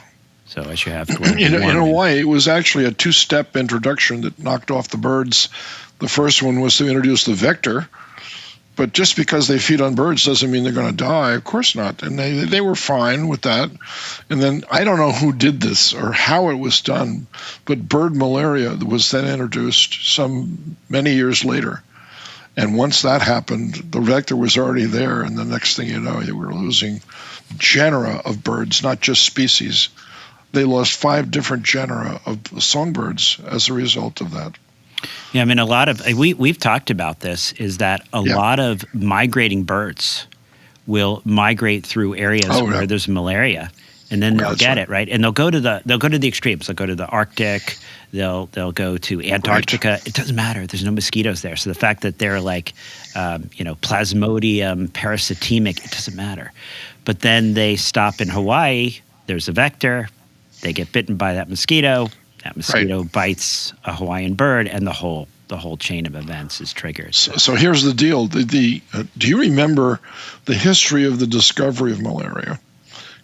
So as you have in Hawaii, it was actually a two-step introduction that knocked off the birds. The first one was to introduce the vector, but just because they feed on birds doesn't mean they're going to die. Of course not. And they were fine with that. And then I don't know who did this or how it was done, but bird malaria was then introduced many years later. And once that happened, the vector was already there, and the next thing you know, we were losing genera of birds, not just species. They lost 5 different genera of songbirds as a result of that. Yeah, I mean, a lot of we've talked about this, is that a lot of migrating birds will migrate through areas where there's malaria, and then they'll get it, right? And they'll go to the extremes. They'll go to the Arctic. They'll go to Antarctica. Right. It doesn't matter. There's no mosquitoes there. So the fact that they're like, Plasmodium parasitemic, it doesn't matter. But then they stop in Hawaii. There's a vector. They get bitten by that mosquito. That mosquito bites a Hawaiian bird, and the whole chain of events is triggered. So here's the deal. Do you remember the history of the discovery of malaria?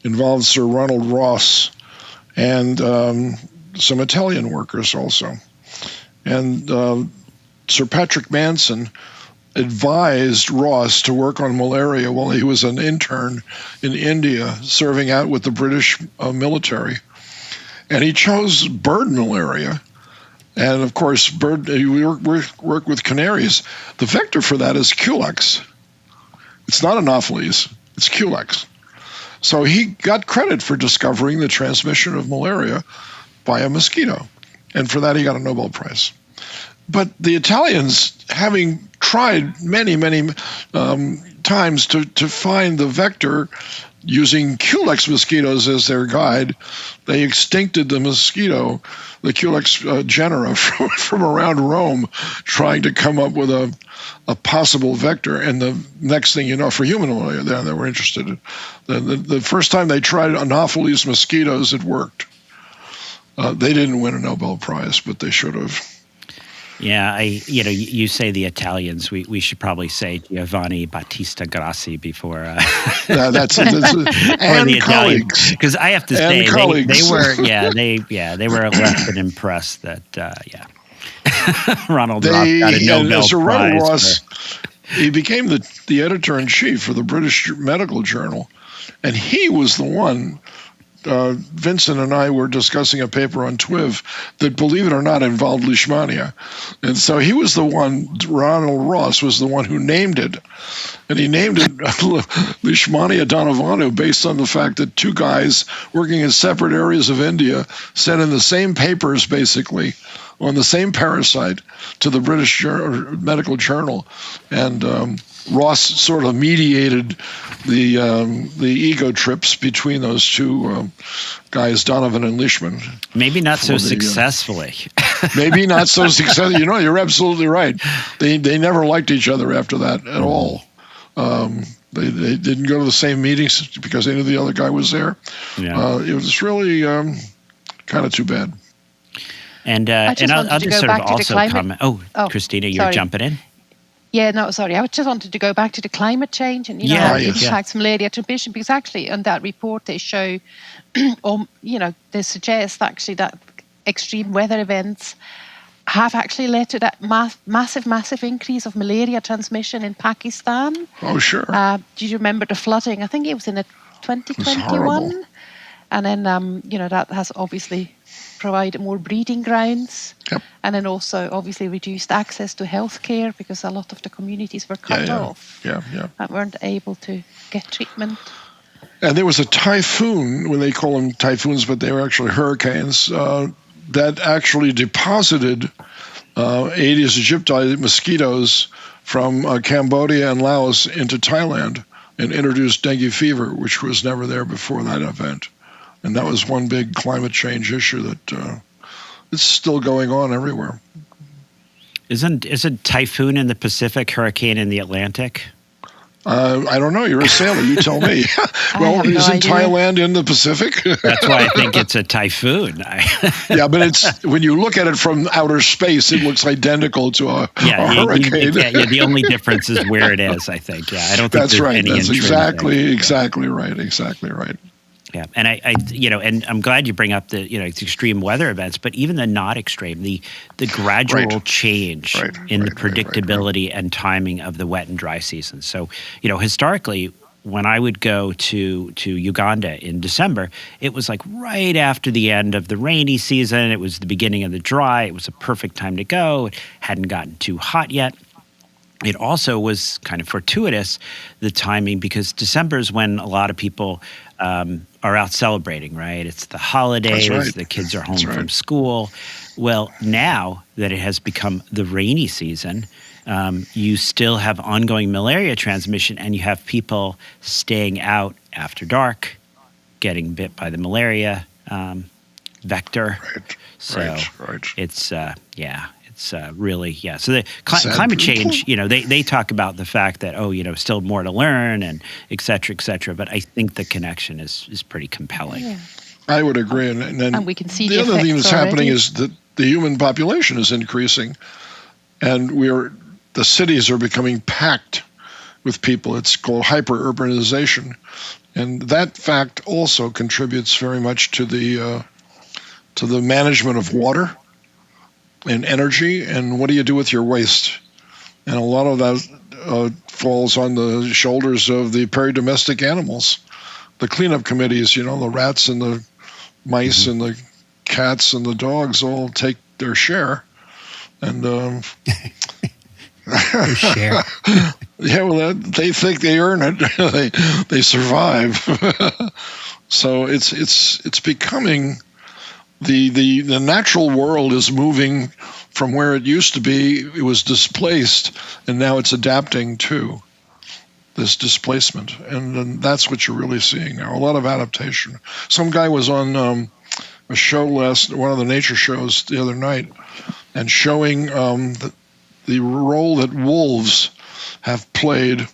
Involved Sir Ronald Ross and some Italian workers also. And Sir Patrick Manson advised Ross to work on malaria while he was an intern in India, serving out with the British military. And he chose bird malaria. And of course, we work with canaries. The vector for that is Culex. It's not Anopheles, it's Culex. So he got credit for discovering the transmission of malaria by a mosquito. And for that, he got a Nobel Prize. But the Italians, having tried many, many times to find the vector using Culex mosquitoes as their guide, they extincted the mosquito, the Culex genera, from around Rome, trying to come up with a possible vector. And the next thing you know, for human malaria, they were interested in. The first time they tried Anopheles mosquitoes, it worked. They didn't win a Nobel Prize, but they should have. Yeah, you say the Italians. We should probably say Giovanni Battista Grassi before. That's and the colleagues. Because I have to say they were less than impressed that Ronald Ross got a Nobel so Prize. Ronald Ross, he became the editor-in-chief for the British Medical Journal, and he was the one. Vincent and I were discussing a paper on TWiP that, believe it or not, involved Leishmania. And so he was the one, Ronald Ross was the one who named it. And he named it Leishmania donovanu based on the fact that two guys working in separate areas of India sent in the same papers, basically, on the same parasite to the British Medical Journal. And Ross sort of mediated the ego trips between those two guys, Donovan and Leishman. Maybe not so successfully. Maybe not so successfully. You're absolutely right. They never liked each other after that at all. They didn't go to the same meetings because they knew the other guy was there. Yeah. It was really kind of too bad. And I'll just sort of also comment. Oh, Christina, you're jumping in? Yeah, no, sorry. I just wanted to go back to the climate change and how it impacts malaria transmission, because actually on that report they show, they suggest actually that extreme weather events have actually led to that massive increase of malaria transmission in Pakistan. Oh, sure. Do you remember the flooding? I think it was in 2021. And then, that has obviously provided more breeding grounds. Yep. And then also obviously reduced access to healthcare because a lot of the communities were cut off and weren't able to get treatment. And there was a typhoon, when they call them typhoons, but they were actually hurricanes, that actually deposited Aedes aegypti mosquitoes from Cambodia and Laos into Thailand and introduced dengue fever, which was never there before that event. And that was one big climate change issue that it's still going on everywhere. Isn't typhoon in the Pacific, hurricane in the Atlantic? I don't know. You're a sailor. You tell me. Well, isn't Thailand in the Pacific? That's why I think it's a typhoon. Yeah, but it's when you look at it from outer space, it looks identical to a hurricane. The only difference is where it is, I think. Yeah, I don't think that's right. Any that's exactly right. Exactly right. Yeah, and and I'm glad you bring up the extreme weather events, but even the not extreme, the gradual change in the predictability and timing of the wet and dry seasons. So, historically, when I would go to Uganda in December, it was like right after the end of the rainy season. It was the beginning of the dry. It was a perfect time to go. It hadn't gotten too hot yet. It also was kind of fortuitous, the timing, because December is when a lot of people are out celebrating, right? It's the holidays, the kids are home from school. Well, now that it has become the rainy season, you still have ongoing malaria transmission, and you have people staying out after dark, getting bit by the malaria vector. It's it's really, So the climate change, they talk about the fact that, still more to learn and et cetera, but I think the connection is pretty compelling. Yeah. I would agree. And we can see the other thing that's happening is that the human population is increasing, and the cities are becoming packed with people. It's called hyper-urbanization. And that fact also contributes very much to the management of water and energy, and what do you do with your waste? And a lot of that falls on the shoulders of the peri-domestic animals. The cleanup committees, the rats and the mice and the cats and the dogs all take their share. And their share. Yeah, well, they think they earn it. they survive. So it's becoming the natural world is moving from where it used to be. It was displaced, and now it's adapting to this displacement, and that's what you're really seeing now. A lot of adaptation. Some guy was on a show one of the nature shows the other night, and showing the role that wolves have played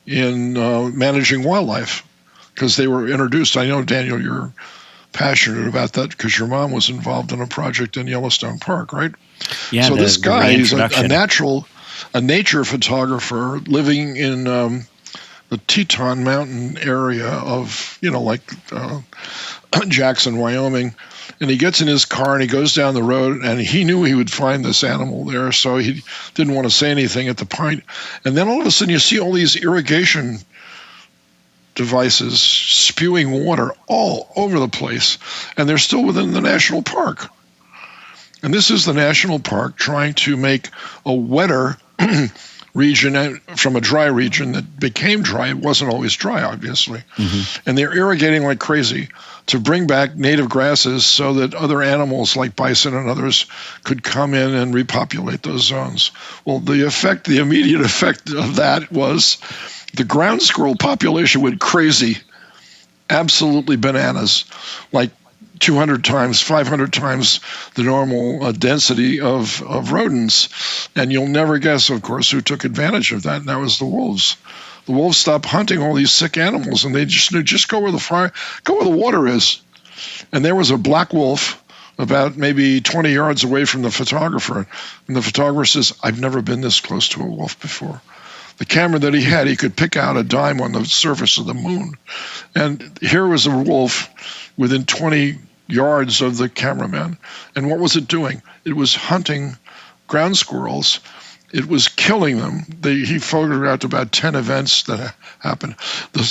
in managing wildlife, because they were introduced. I know, Daniel, you're passionate about that because your mom was involved in a project in Yellowstone Park, right? Yeah. So this guy is a nature photographer living in the Teton Mountain area of, like Jackson, Wyoming. And he gets in his car and he goes down the road, and he knew he would find this animal there, so he didn't want to say anything at the point. And then all of a sudden you see all these irrigation devices spewing water all over the place, and they're still within the national park. And this is the national park trying to make a wetter region from a dry region that became dry. It wasn't always dry, obviously. Mm-hmm. And they're irrigating like crazy to bring back native grasses so that other animals like bison and others could come in and repopulate those zones. Well, the immediate effect of that was the ground squirrel population went crazy, absolutely bananas, like 200 times, 500 times the normal density of rodents. And you'll never guess, of course, who took advantage of that, and that was the wolves. The wolves stopped hunting all these sick animals, and they just go where the water is. And there was a black wolf about maybe 20 yards away from the photographer. And the photographer says, "I've never been this close to a wolf before." The camera that he had, he could pick out a dime on the surface of the moon. And here was a wolf within 20 yards of the cameraman. And what was it doing? It was hunting ground squirrels. It was killing them. He photographed about 10 events that happened.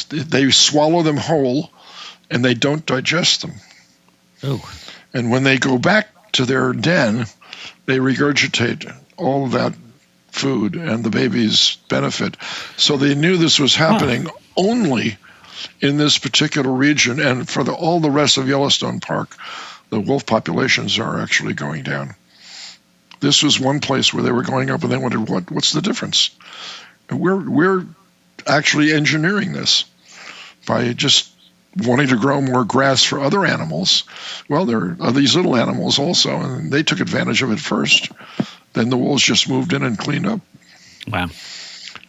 They swallow them whole, and they don't digest them. Oh. And when they go back to their den, they regurgitate all of that food, and the babies benefit. So they knew this was happening only in this particular region, and for all the rest of Yellowstone Park, the wolf populations are actually going down. This was one place where they were going up, and they wondered, what's the difference? And we're actually engineering this by just wanting to grow more grass for other animals. Well, there are these little animals also, and they took advantage of it first. Then the wolves just moved in and cleaned up. Wow.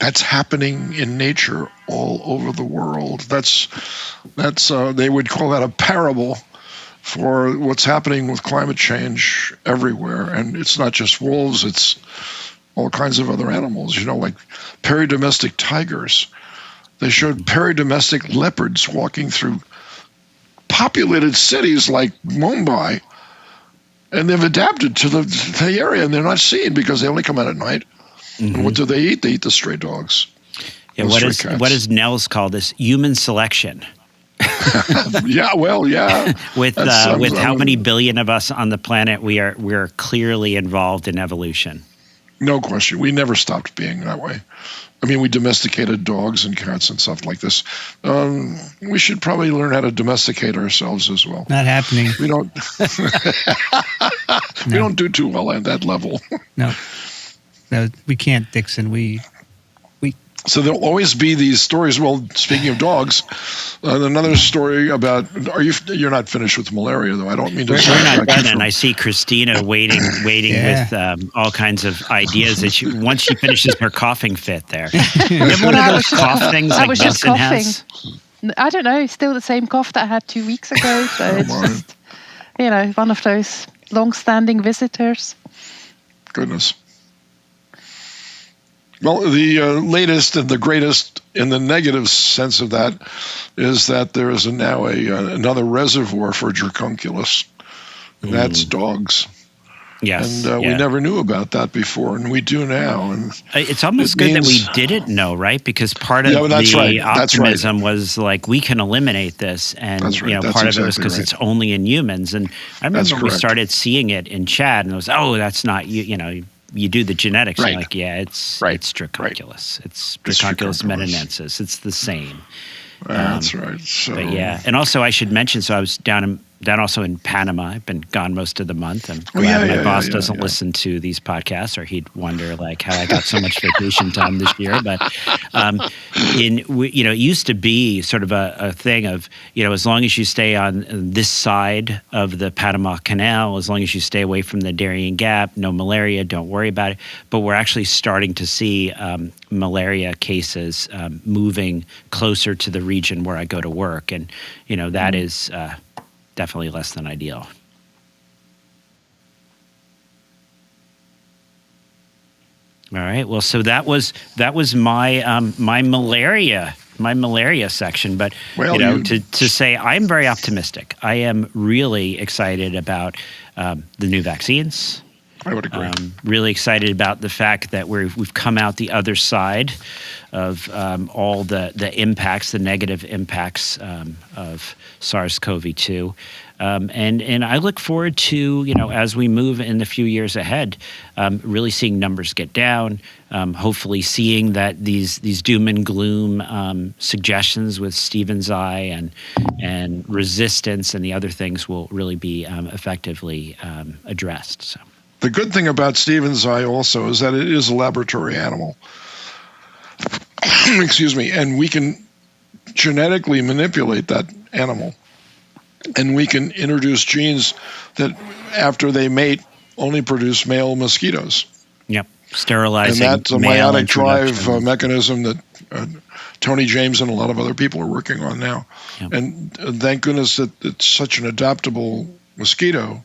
That's happening in nature all over the world. That's they would call that a parable for what's happening with climate change everywhere. And it's not just wolves, it's all kinds of other animals, like peridomestic tigers. They showed peridomestic leopards walking through populated cities like Mumbai, and they've adapted to the area, and they're not seen because they only come out at night. Mm-hmm. And what do they eat? They eat the stray dogs. Yeah, what does Nels call this? Human selection. Yeah, well, yeah. with how many billion of us on the planet, we're clearly involved in evolution. No question. We never stopped being that way. I mean, we domesticated dogs and cats and stuff like this. We should probably learn how to domesticate ourselves as well. Not happening. We don't. We don't do too well at that level. No, we can't, Dixon. We. So there'll always be these stories. Well, speaking of dogs, another story about. You're not finished with malaria, though. I don't mean to. We're not done, and I see Christina waiting with all kinds of ideas that once she finishes her coughing fit there. You have one of those cough things like Vincent has? I don't know. Still the same cough that I had 2 weeks ago. So it's just, one of those long-standing visitors. Goodness. Well, the latest and the greatest in the negative sense of that is that there is now another reservoir for dracunculus, and that's dogs. Yes, and we never knew about that before, and we do now. And it's almost good that we didn't know, right? Because part of the optimism was like, we can eliminate this, and part of it was because it's only in humans. And I remember we started seeing it in Chad, and it was, that's not you do the genetics, Right. you're like, yeah, it's Right. Dracunculus. It's It's Dracunculus Dracunculus. meninensis. It's the same. That's right. So, But yeah, and also I should mention, so I was down also in Panama. I've been gone most of the month. I'm glad my boss doesn't listen to these podcasts, or he'd wonder like how I got so much vacation time this year. But it used to be sort of a thing of, as long as you stay on this side of the Panama Canal, as long as you stay away from the Darien Gap, no malaria, don't worry about it. But we're actually starting to see malaria cases moving closer to the region where I go to work, and that is definitely less than ideal. All right. Well, so that was my my malaria section. But to say I'm very optimistic. I am really excited about the new vaccines. I would agree. Really excited about the fact that we've come out the other side of all the impacts, the negative impacts of SARS-CoV-2. And I look forward to, as we move in the few years ahead, really seeing numbers get down, hopefully seeing that these doom and gloom suggestions with Stephen's eye and resistance and the other things will really be effectively addressed. So. The good thing about Stephen's eye also is that it is a laboratory animal. Excuse me. And we can genetically manipulate that animal. And we can introduce genes that, after they mate, only produce male mosquitoes. Yep. Sterilizing. And that's a meiotic drive mechanism that Tony James and a lot of other people are working on now. Yep. And thank goodness that it's such an adaptable mosquito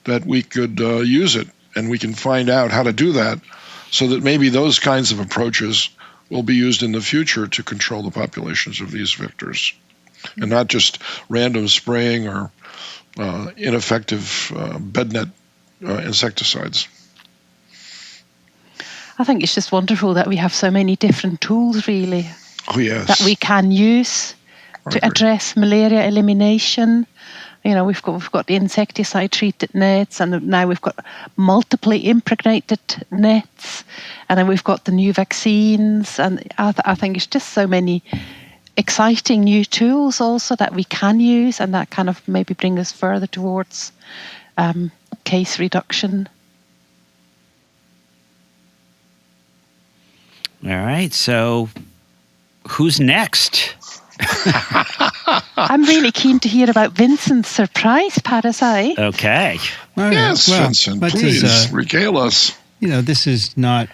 that we could use it, and we can find out how to do that so that maybe those kinds of approaches will be used in the future to control the populations of these vectors, and not just random spraying or ineffective bed net insecticides. I think it's just wonderful that we have so many different tools, really, that we can use to address malaria elimination. We've got the insecticide-treated nets, and now we've got multiply impregnated nets, and then we've got the new vaccines, and I think it's just so many exciting new tools also that we can use, and that kind of maybe bring us further towards case reduction. All right, so who's next? I'm really keen to hear about Vincent's surprise parasite. Okay. Right. Yes, Vincent, please regale us. This is not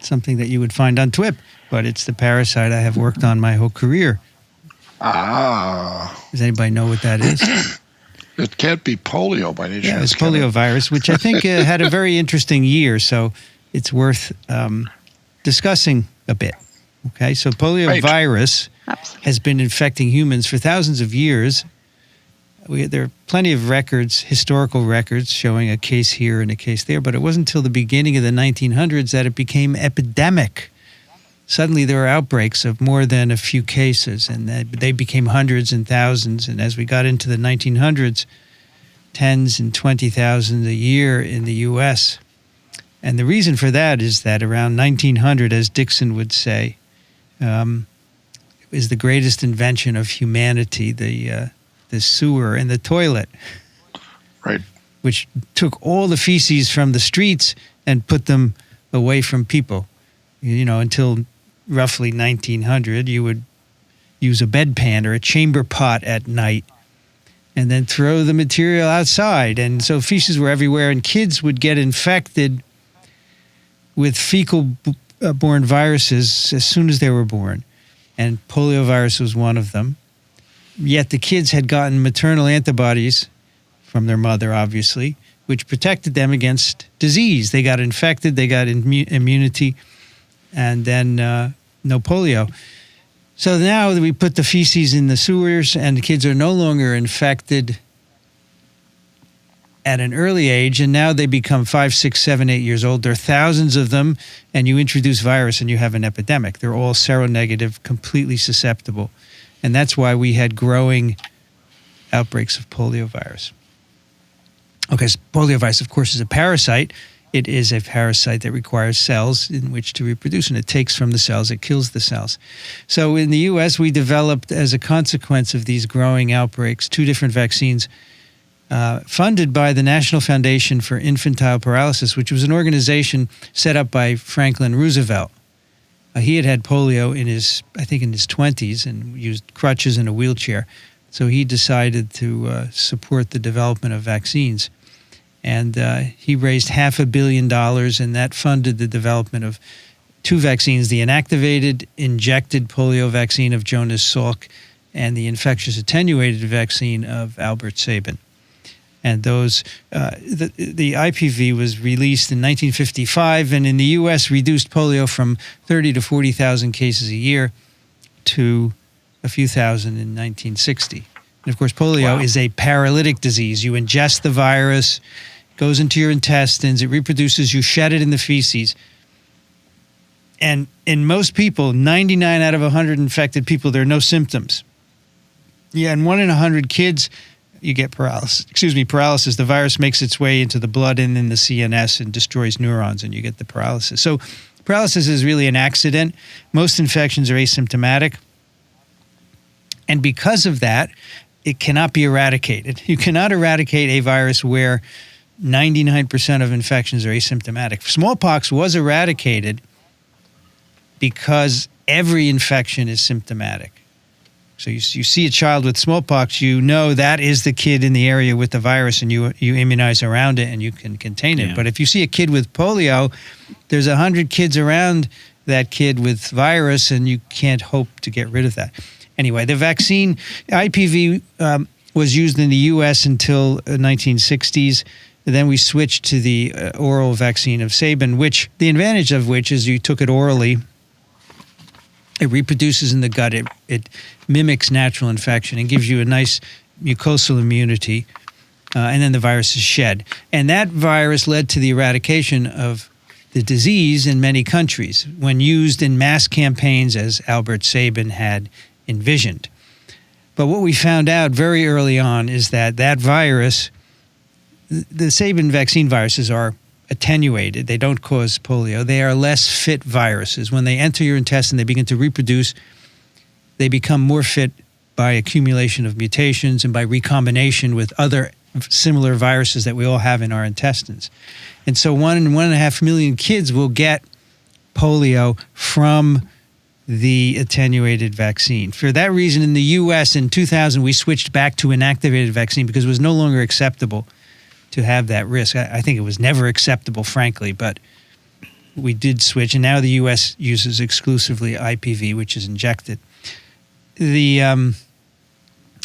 something that you would find on TWiP, but it's the parasite I have worked on my whole career. Does anybody know what that is? It can't be polio by any chance. Yeah, it's polio virus, which I think had a very interesting year, so it's worth discussing a bit. Okay, so polio virus has been infecting humans for thousands of years. There are plenty of records, historical records, showing a case here and a case there, but it wasn't until the beginning of the 1900s that it became epidemic. Suddenly there were outbreaks of more than a few cases, and they became hundreds and thousands. And as we got into the 1900s, tens and 20,000 a year in the U.S. And the reason for that is that around 1900, as Dixon would say, is the greatest invention of humanity, the sewer and the toilet. Right. Which took all the feces from the streets and put them away from people. Until roughly 1900, you would use a bedpan or a chamber pot at night and then throw the material outside. And so feces were everywhere, and kids would get infected with fecal-borne viruses as soon as they were born. And poliovirus was one of them. Yet the kids had gotten maternal antibodies from their mother, obviously, which protected them against disease. They got infected, they got immunity, and then no polio. So now we put the feces in the sewers, and the kids are no longer infected at an early age, and now they become 5, 6, 7, 8 years old. There are thousands of them, and you introduce virus and you have an epidemic. They're all seronegative, completely susceptible. And that's why we had growing outbreaks of poliovirus. Okay, so poliovirus, of course, is a parasite. it is a parasite that requires cells in which to reproduce, and it takes from the cells, it kills the cells. So in the U.S., we developed, as a consequence of these growing outbreaks, 2 different vaccines funded by the National Foundation for Infantile Paralysis, which was an organization set up by Franklin Roosevelt. He had polio in his 20s and used crutches and a wheelchair. So he decided to support the development of vaccines. And he raised $500 million, and that funded the development of 2 vaccines, the inactivated injected polio vaccine of Jonas Salk and the infectious attenuated vaccine of Albert Sabin. And those, the IPV was released in 1955, and in the U.S. reduced polio from 30 to 40,000 cases a year to a few thousand in 1960. And of course, polio is a paralytic disease. You ingest the virus, it goes into your intestines, it reproduces, you shed it in the feces. And in most people, 99 out of 100 infected people, there are no symptoms. Yeah, and 1 in 100 kids, you get paralysis. Paralysis. The virus makes its way into the blood and in the CNS and destroys neurons, and you get the paralysis. So paralysis is really an accident. Most infections are asymptomatic. And because of that, it cannot be eradicated. You cannot eradicate a virus where 99% of infections are asymptomatic. Smallpox was eradicated because every infection is symptomatic. So you see a child with smallpox, you know that is the kid in the area with the virus, and you immunize around it and you can contain it. Yeah. But if you see a kid with polio, there's 100 kids around that kid with virus, and you can't hope to get rid of that. Anyway, the vaccine, IPV, was used in the U.S. until the 1960s. Then we switched to the oral vaccine of Sabin, which the advantage of which is you took it orally. It reproduces in the gut. It mimics natural infection and gives you a nice mucosal immunity, and then the virus is shed. And that virus led to the eradication of the disease in many countries when used in mass campaigns, as Albert Sabin had envisioned. But what we found out very early on is that virus, the Sabin vaccine viruses, are attenuated. They don't cause polio. They are less fit viruses. When they enter your intestine, they begin to reproduce. They become more fit by accumulation of mutations and by recombination with other similar viruses that we all have in our intestines. And so 1.5 million kids will get polio from the attenuated vaccine. For that reason, in the U.S. in 2000, we switched back to inactivated vaccine because it was no longer acceptable to have that risk. I think it was never acceptable, frankly, but we did switch, and now the U.S. uses exclusively IPV, which is injected. The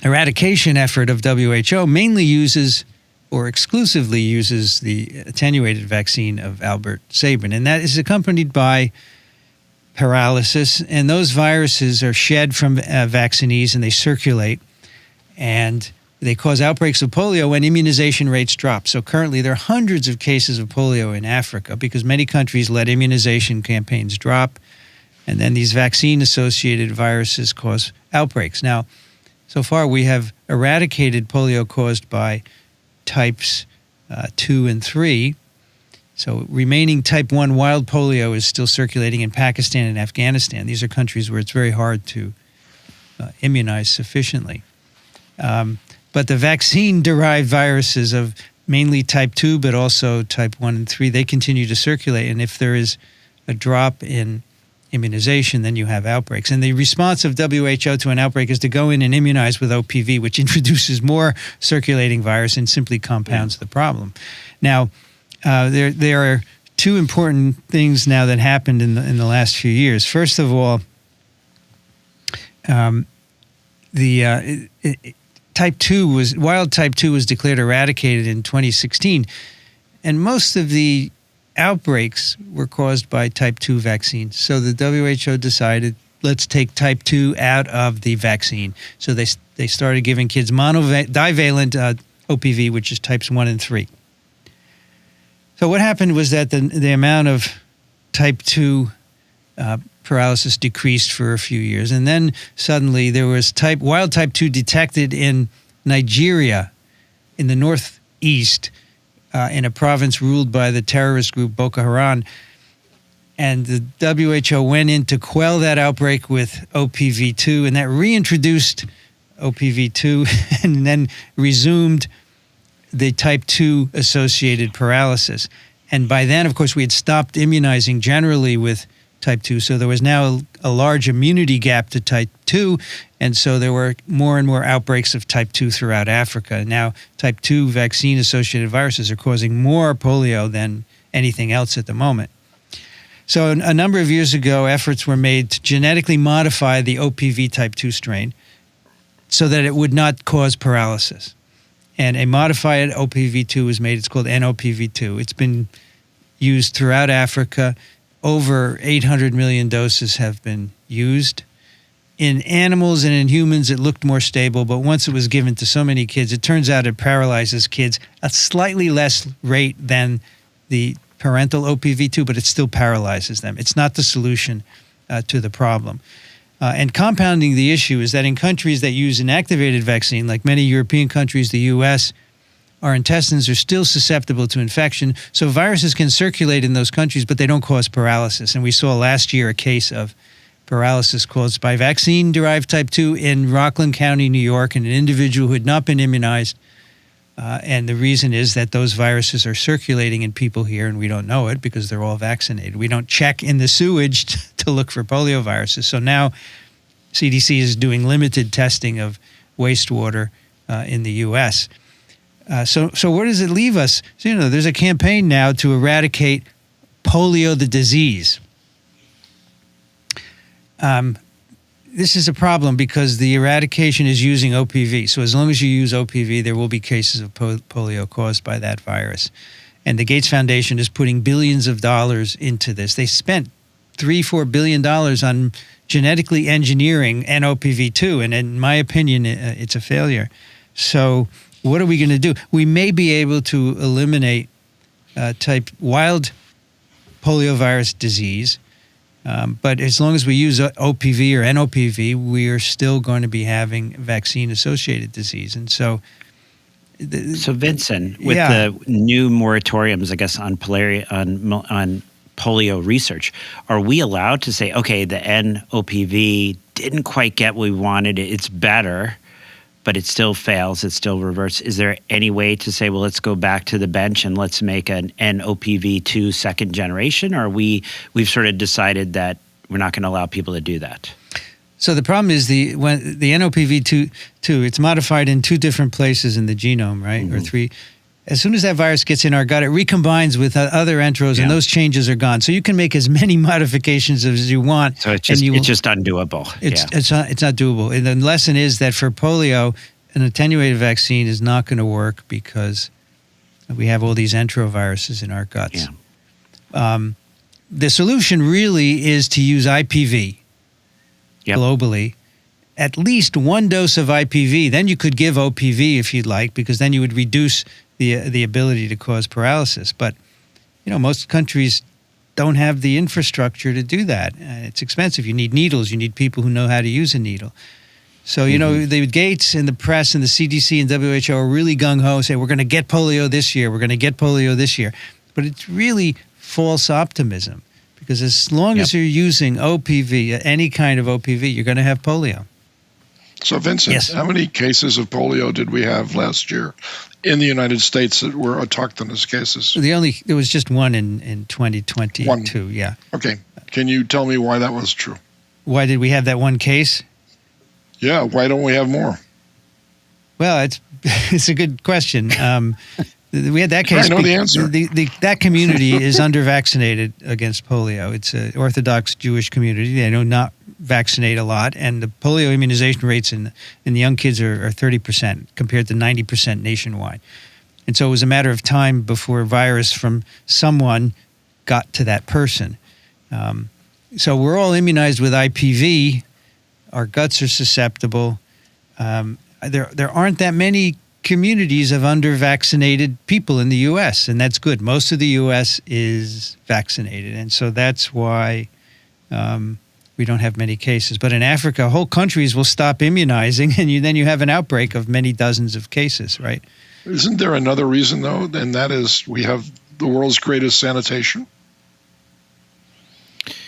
eradication effort of WHO mainly uses, or exclusively uses, the attenuated vaccine of Albert Sabin, and that is accompanied by paralysis, and those viruses are shed from vaccinees, and they circulate, and they cause outbreaks of polio when immunization rates drop. So currently there are hundreds of cases of polio in Africa because many countries let immunization campaigns drop, and then these vaccine-associated viruses cause outbreaks. Now, so far we have eradicated polio caused by types 2 and 3. So remaining type 1 wild polio is still circulating in Pakistan and Afghanistan. These are countries where it's very hard to immunize sufficiently. But the vaccine-derived viruses of mainly type 2, but also type 1 and 3, they continue to circulate. And if there is a drop in immunization, then you have outbreaks. And the response of WHO to an outbreak is to go in and immunize with OPV, which introduces more circulating virus and simply compounds the problem. Now, there are 2 important things now that happened in the last few years. First of all, wild type 2 was declared eradicated in 2016, and most of the outbreaks were caused by type 2 vaccines. So the WHO decided, let's take type 2 out of the vaccine. So they started giving kids divalent OPV, which is types 1 and 3. So what happened was that the amount of type 2 paralysis decreased for a few years. And then suddenly there was wild type 2 detected in Nigeria, in the northeast, in a province ruled by the terrorist group Boko Haram. And the WHO went in to quell that outbreak with OPV2, and that reintroduced OPV2 and then resumed the type 2 associated paralysis. And by then, of course, we had stopped immunizing generally with type 2, so there was now a large immunity gap to type 2, and so there were more and more outbreaks of type 2 throughout Africa. Now, type 2 vaccine-associated viruses are causing more polio than anything else at the moment. So a number of years ago, efforts were made to genetically modify the OPV type 2 strain so that it would not cause paralysis. And a modified OPV2 was made. It's called NOPV2. It's been used throughout Africa. Over 800 million doses have been used. In animals and in humans, it looked more stable, but once it was given to so many kids, it turns out it paralyzes kids at slightly less rate than the parental OPV2, but it still paralyzes them. It's not the solution to the problem. And compounding the issue is that in countries that use inactivated vaccine, like many European countries, the US, our intestines are still susceptible to infection. So viruses can circulate in those countries, but they don't cause paralysis. And we saw last year a case of paralysis caused by vaccine-derived type 2 in Rockland County, New York, in an individual who had not been immunized. And the reason is that those viruses are circulating in people here, and we don't know it because they're all vaccinated. We don't check in the sewage to look for polio viruses. So now CDC is doing limited testing of wastewater in the U.S. So where does it leave us? So, there's a campaign now to eradicate polio, the disease. This is a problem because the eradication is using OPV. So as long as you use OPV, there will be cases of polio caused by that virus. And the Gates Foundation is putting billions of dollars into this. They spent $3-4 billion on genetically engineering NOPV2, and in my opinion, it's a failure. So what are we going to do? We may be able to eliminate type wild poliovirus disease, but as long as we use OPV or NOPV, we are still going to be having vaccine-associated disease. And so Vincent, with the new moratoriums, I guess, on polio research, are we allowed to say, okay, the NOPV didn't quite get what we wanted, it's better, but it still fails, it still reverts? Is there any way to say, well, let's go back to the bench and let's make an NOPV2 second generation? Or we've sort of decided that we're not going to allow people to do that? So the problem is when the NOPV2, it's modified in 2 different places in the genome, right? Mm-hmm. Or 3. As soon as that virus gets in our gut, it recombines with other entros, and those changes are gone. So you can make as many modifications as you want. So it's just undoable. It's not doable. And the lesson is that for polio, an attenuated vaccine is not going to work because we have all these enteroviruses in our guts. Yeah. The solution really is to use IPV globally. At least 1 dose of IPV. Then you could give OPV if you'd like, because then you would reduce the ability to cause paralysis. But, most countries don't have the infrastructure to do that. It's expensive. You need needles. You need people who know how to use a needle. So, the Gates and the press and the CDC and WHO are really gung-ho, say, we're going to get polio this year. We're going to get polio this year. But it's really false optimism, because as long as you're using OPV, any kind of OPV, you're going to have polio. So, Vincent, how many cases of polio did we have last year in the United States that were autochthonous cases? There was just one in 2022. One. Yeah. Okay. Can you tell me why that was true? Why did we have that one case? Yeah. Why don't we have more? Well, it's a good question. We had that case. I know the answer. That community is under-vaccinated against polio. It's an Orthodox Jewish community. They do not vaccinate a lot, and the polio immunization rates in the young kids are 30% compared to 90% nationwide. And so it was a matter of time before a virus from someone got to that person. So we're all immunized with IPV. Our guts are susceptible. There aren't that many communities of under-vaccinated people in the U.S., and that's good. Most of the U.S. is vaccinated, and so that's why we don't have many cases. But in Africa, whole countries will stop immunizing, and then you have an outbreak of many dozens of cases, right? Isn't there another reason, though? And that is we have the world's greatest sanitation.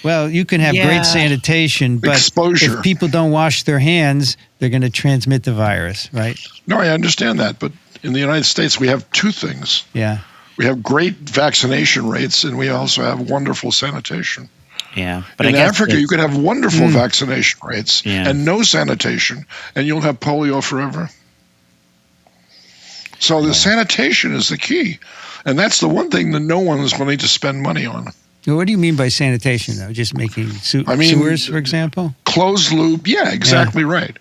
Well, you can have great sanitation, but Exposure. if people don't wash their hands, they're going to transmit the virus, right? No, I understand that. But in the United States, we have two things. Yeah. We have great vaccination rates, and we also have wonderful sanitation. Yeah. But in Africa, you could have wonderful vaccination rates and no sanitation, and you'll have polio forever. So the sanitation is the key. And that's the one thing that no one is willing to spend money on. Well, what do you mean by sanitation, though? Just making sewers, for example? Closed loop. Yeah, exactly right.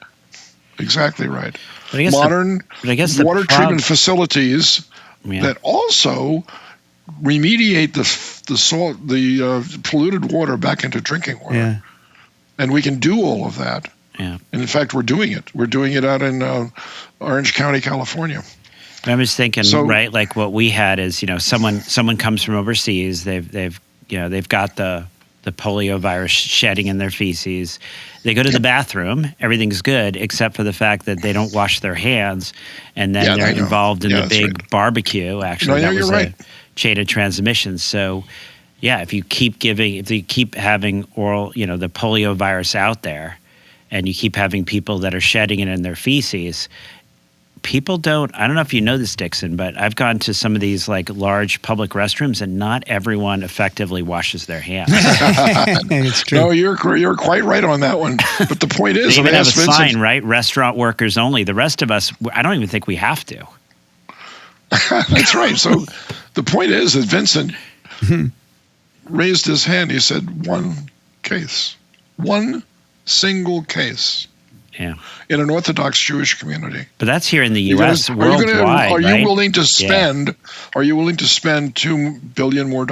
Exactly right. Modern water treatment facilities that also remediate the polluted water back into drinking water. Yeah. And we can do all of that. Yeah. And in fact, we're doing it. We're doing it out in Orange County, California. I was thinking, right, like what we had is, someone comes from overseas, they've got the polio virus shedding in their feces. They go to the bathroom, everything's good, except for the fact that they don't wash their hands, and then they're involved in the big barbecue. Actually, that was a chain of transmission. So, if you keep having oral, the polio virus out there, and you keep having people that are shedding it in their feces, people don't, I don't know if you know this, Dixon, but I've gone to some of these like large public restrooms and not everyone effectively washes their hands. It's true. No, you're quite right on that one. But the point is, they even have a sign, right? Restaurant workers only. The rest of us, I don't even think we have to. That's right. So the point is that Vincent raised his hand. He said, one single case. Yeah. In an Orthodox Jewish community. But that's here in the U.S. worldwide. Are you willing to spend? Are you willing to spend $2 billion more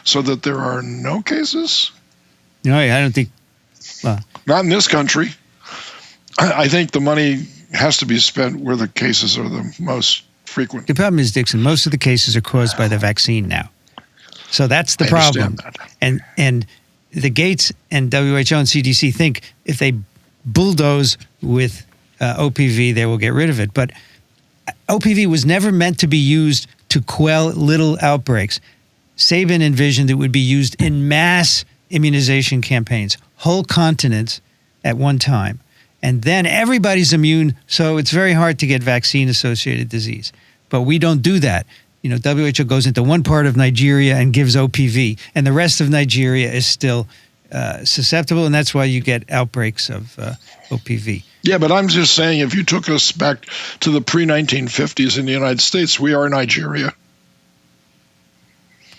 so that there are no cases? No, I don't think. Well, not in this country. I think the money has to be spent where the cases are the most frequent. The problem is, Dixon, most of the cases are caused by the vaccine now. So that's the problem. That. And the Gates and WHO and CDC think if they bulldoze with OPV, they will get rid of it. But OPV was never meant to be used to quell little outbreaks. Sabin envisioned it would be used in mass immunization campaigns, whole continents at one time. And then everybody's immune, so it's very hard to get vaccine-associated disease. But we don't do that. WHO goes into one part of Nigeria and gives OPV, and the rest of Nigeria is still susceptible, and that's why you get outbreaks of OPV. Yeah, but I'm just saying, if you took us back to the pre-1950s in the United States, we are Nigeria.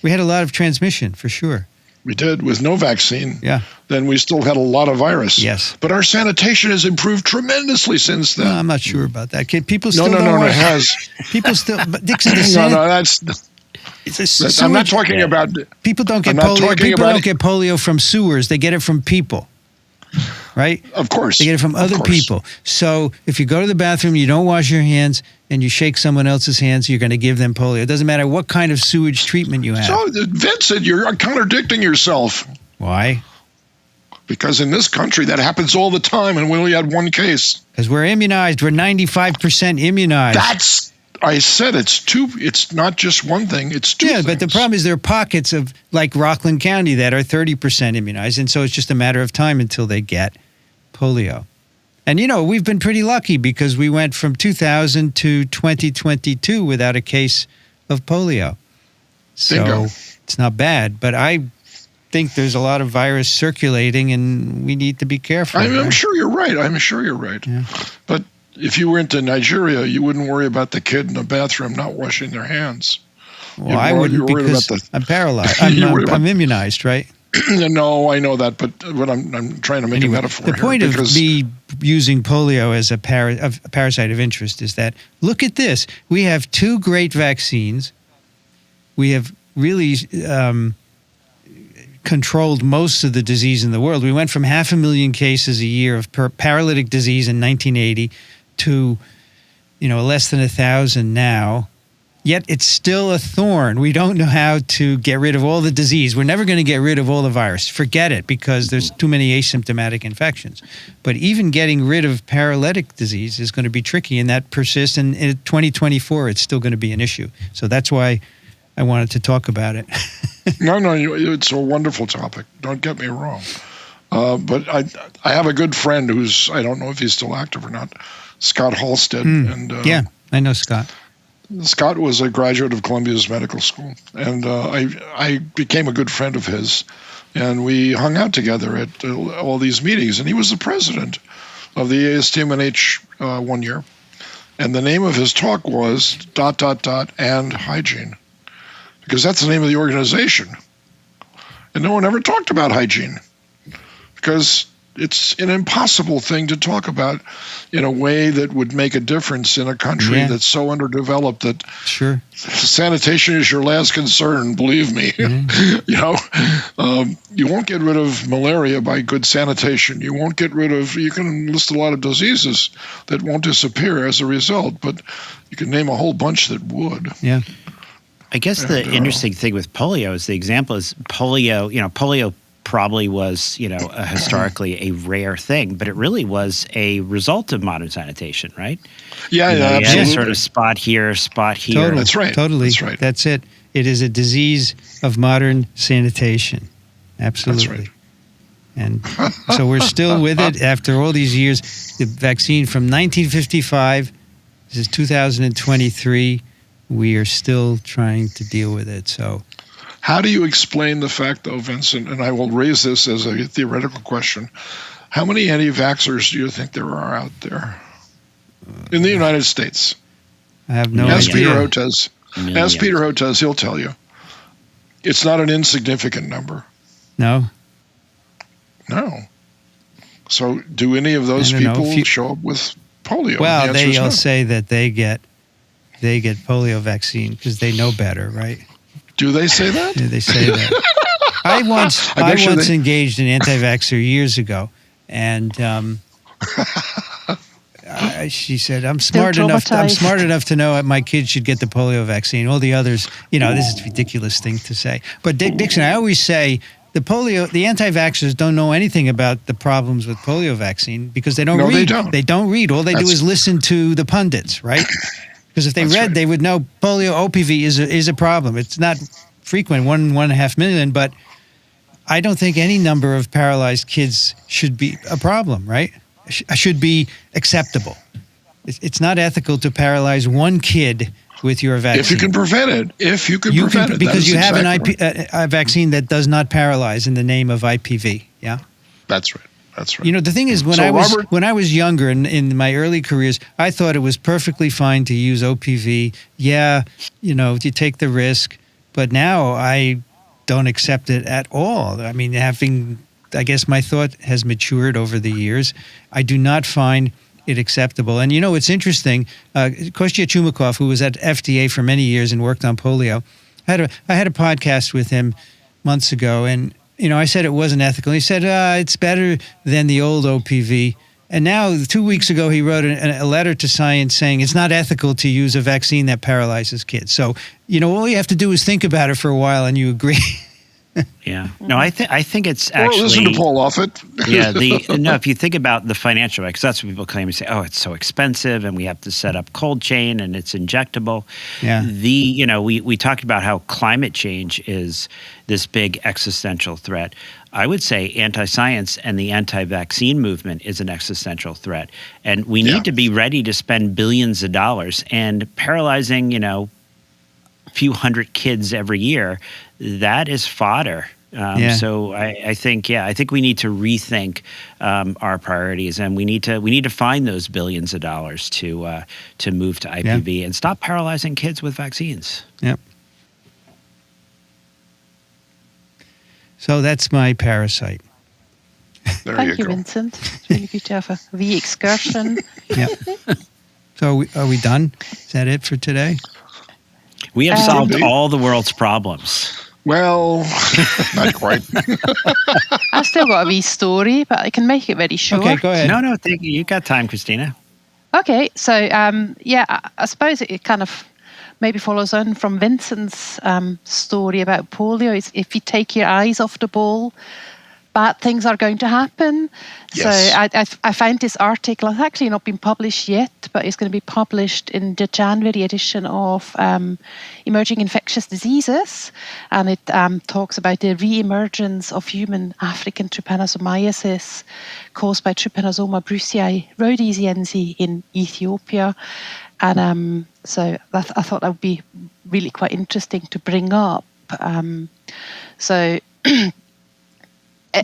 We had a lot of transmission, for sure. We did, with no vaccine. Yeah. Then we still had a lot of virus. Yes. But our sanitation has improved tremendously since then. No, I'm not sure about that. People still don't No, it has. People still, but Dixon, I'm not talking about. People don't get polio. People don't get polio from sewers. They get it from people, right? Of course. They get it from other people. So if you go to the bathroom, you don't wash your hands, and you shake someone else's hands, you're going to give them polio. It doesn't matter what kind of sewage treatment you have. So, Vincent, you're contradicting yourself. Why? Because in this country, that happens all the time, and we only had one case. Because we're immunized. We're 95% immunized. I said it's not just one thing, it's two things. But the problem is there are pockets of, like Rockland County, that are 30% immunized, and so it's just a matter of time until they get polio. And, we've been pretty lucky because we went from 2000 to 2022 without a case of polio. So Bingo. It's not bad, but I think there's a lot of virus circulating and we need to be careful. I'm sure you're right. Yeah. But if you went to Nigeria, you wouldn't worry about the kid in the bathroom not washing their hands. Well, I wouldn't because I'm paralyzed. I'm immunized, right? No, I know that, but I'm trying to make a metaphor. The point of me using polio as a parasite of interest is that, look at this. We have two great vaccines. We have really controlled most of the disease in the world. We went from 500,000 cases a year of paralytic disease in 1980 to, less than 1,000 now. Yet it's still a thorn. We don't know how to get rid of all the disease. We're never going to get rid of all the virus. Forget it, because there's too many asymptomatic infections. But even getting rid of paralytic disease is going to be tricky, and that persists. And in 2024, it's still going to be an issue. So that's why I wanted to talk about it. No, it's a wonderful topic. Don't get me wrong. But I have a good friend who's, I don't know if he's still active or not, Scott Halstead. Yeah, I know Scott. Scott was a graduate of Columbia's medical school, and I became a good friend of his, and we hung out together at all these meetings, and he was the president of the ASTMNH 1 year, and the name of his talk was ... and hygiene, because that's the name of the organization, and no one ever talked about hygiene, because it's an impossible thing to talk about in a way that would make a difference in a country that's so underdeveloped that sanitation is your last concern, believe me. You won't get rid of malaria by good sanitation. You won't get rid of, you can list a lot of diseases that won't disappear as a result, but you can name a whole bunch that would. Yeah. I guess the interesting thing with polio is the example is polio, polio probably was, historically a rare thing, but it really was a result of modern sanitation, right? Yeah, absolutely. You had a sort of spot here, spot here. Totally. That's right. Totally. That's right. That's it. It is a disease of modern sanitation. Absolutely. That's right. And so we're still with it after all these years. The vaccine from 1955, this is 2023. We are still trying to deal with it. So, how do you explain the fact, though, Vincent, and I will raise this as a theoretical question, how many anti-vaxxers do you think there are out there in the United States? I have no Ask idea. Ask Peter Hotez, he'll tell you. It's not an insignificant number. No? No. So do any of those people show up with polio? Well, they'll no. say that they get polio vaccine because they know better, right? Do they say that? Yeah, they say that. I once engaged an anti-vaxxer years ago, and she said, "I'm smart enough to know that my kids should get the polio vaccine. All the others, this is a ridiculous thing to say." But Dixon, I always say the anti-vaxxers don't know anything about the problems with polio vaccine because they don't read. They don't. They don't read. All they do is listen to the pundits, right? Because if they read, they would know polio OPV is a problem. It's not frequent, 1.5 million, but I don't think any number of paralyzed kids should be a problem, right? Should be acceptable. It's not ethical to paralyze one kid with your vaccine. If you can prevent it. Because you have a vaccine that does not paralyze in the name of IPV, yeah? That's right. That's right. The thing is, when I was younger, in my early careers, I thought it was perfectly fine to use OPV. Yeah, you take the risk. But now I don't accept it at all. I mean, I guess my thought has matured over the years. I do not find it acceptable. And it's interesting. Kostya Chumakov, who was at FDA for many years and worked on polio, I had a podcast with him months ago, and I said it wasn't ethical. He said, it's better than the old OPV. And now, 2 weeks ago, he wrote a letter to Science saying it's not ethical to use a vaccine that paralyzes kids. So, all you have to do is think about it for a while and you agree. Yeah. No, I think it's actually... Or listen to Paul Offit. If you think about the financial, because that's what people claim and say, oh, it's so expensive and we have to set up cold chain and it's injectable. Yeah. We talked about how climate change is this big existential threat. I would say anti-science and the anti-vaccine movement is an existential threat. And we need to be ready to spend billions of dollars, and paralyzing, a few hundred kids every year, that is fodder. So I think we need to rethink our priorities, and we need to find those billions of dollars to move to IPV and stop paralyzing kids with vaccines. Yep. So that's my parasite. Thank you, Vincent. It's really good to have a wee excursion. Yeah. So are we done? Is that it for today? We have solved all the world's problems. Well, not quite. I've still got a wee story, but I can make it very short. Okay, go ahead. No, you got time, Christina. Okay, so I suppose it kind of maybe follows on from Vincent's story about polio, is if you take your eyes off the ball, bad things are going to happen. Yes. So I found this article, it's actually not been published yet, but it's going to be published in the January edition of Emerging Infectious Diseases. And it talks about the re-emergence of human African trypanosomiasis caused by Trypanosoma brucei rhodesiense in Ethiopia. And so I thought that would be really quite interesting to bring up.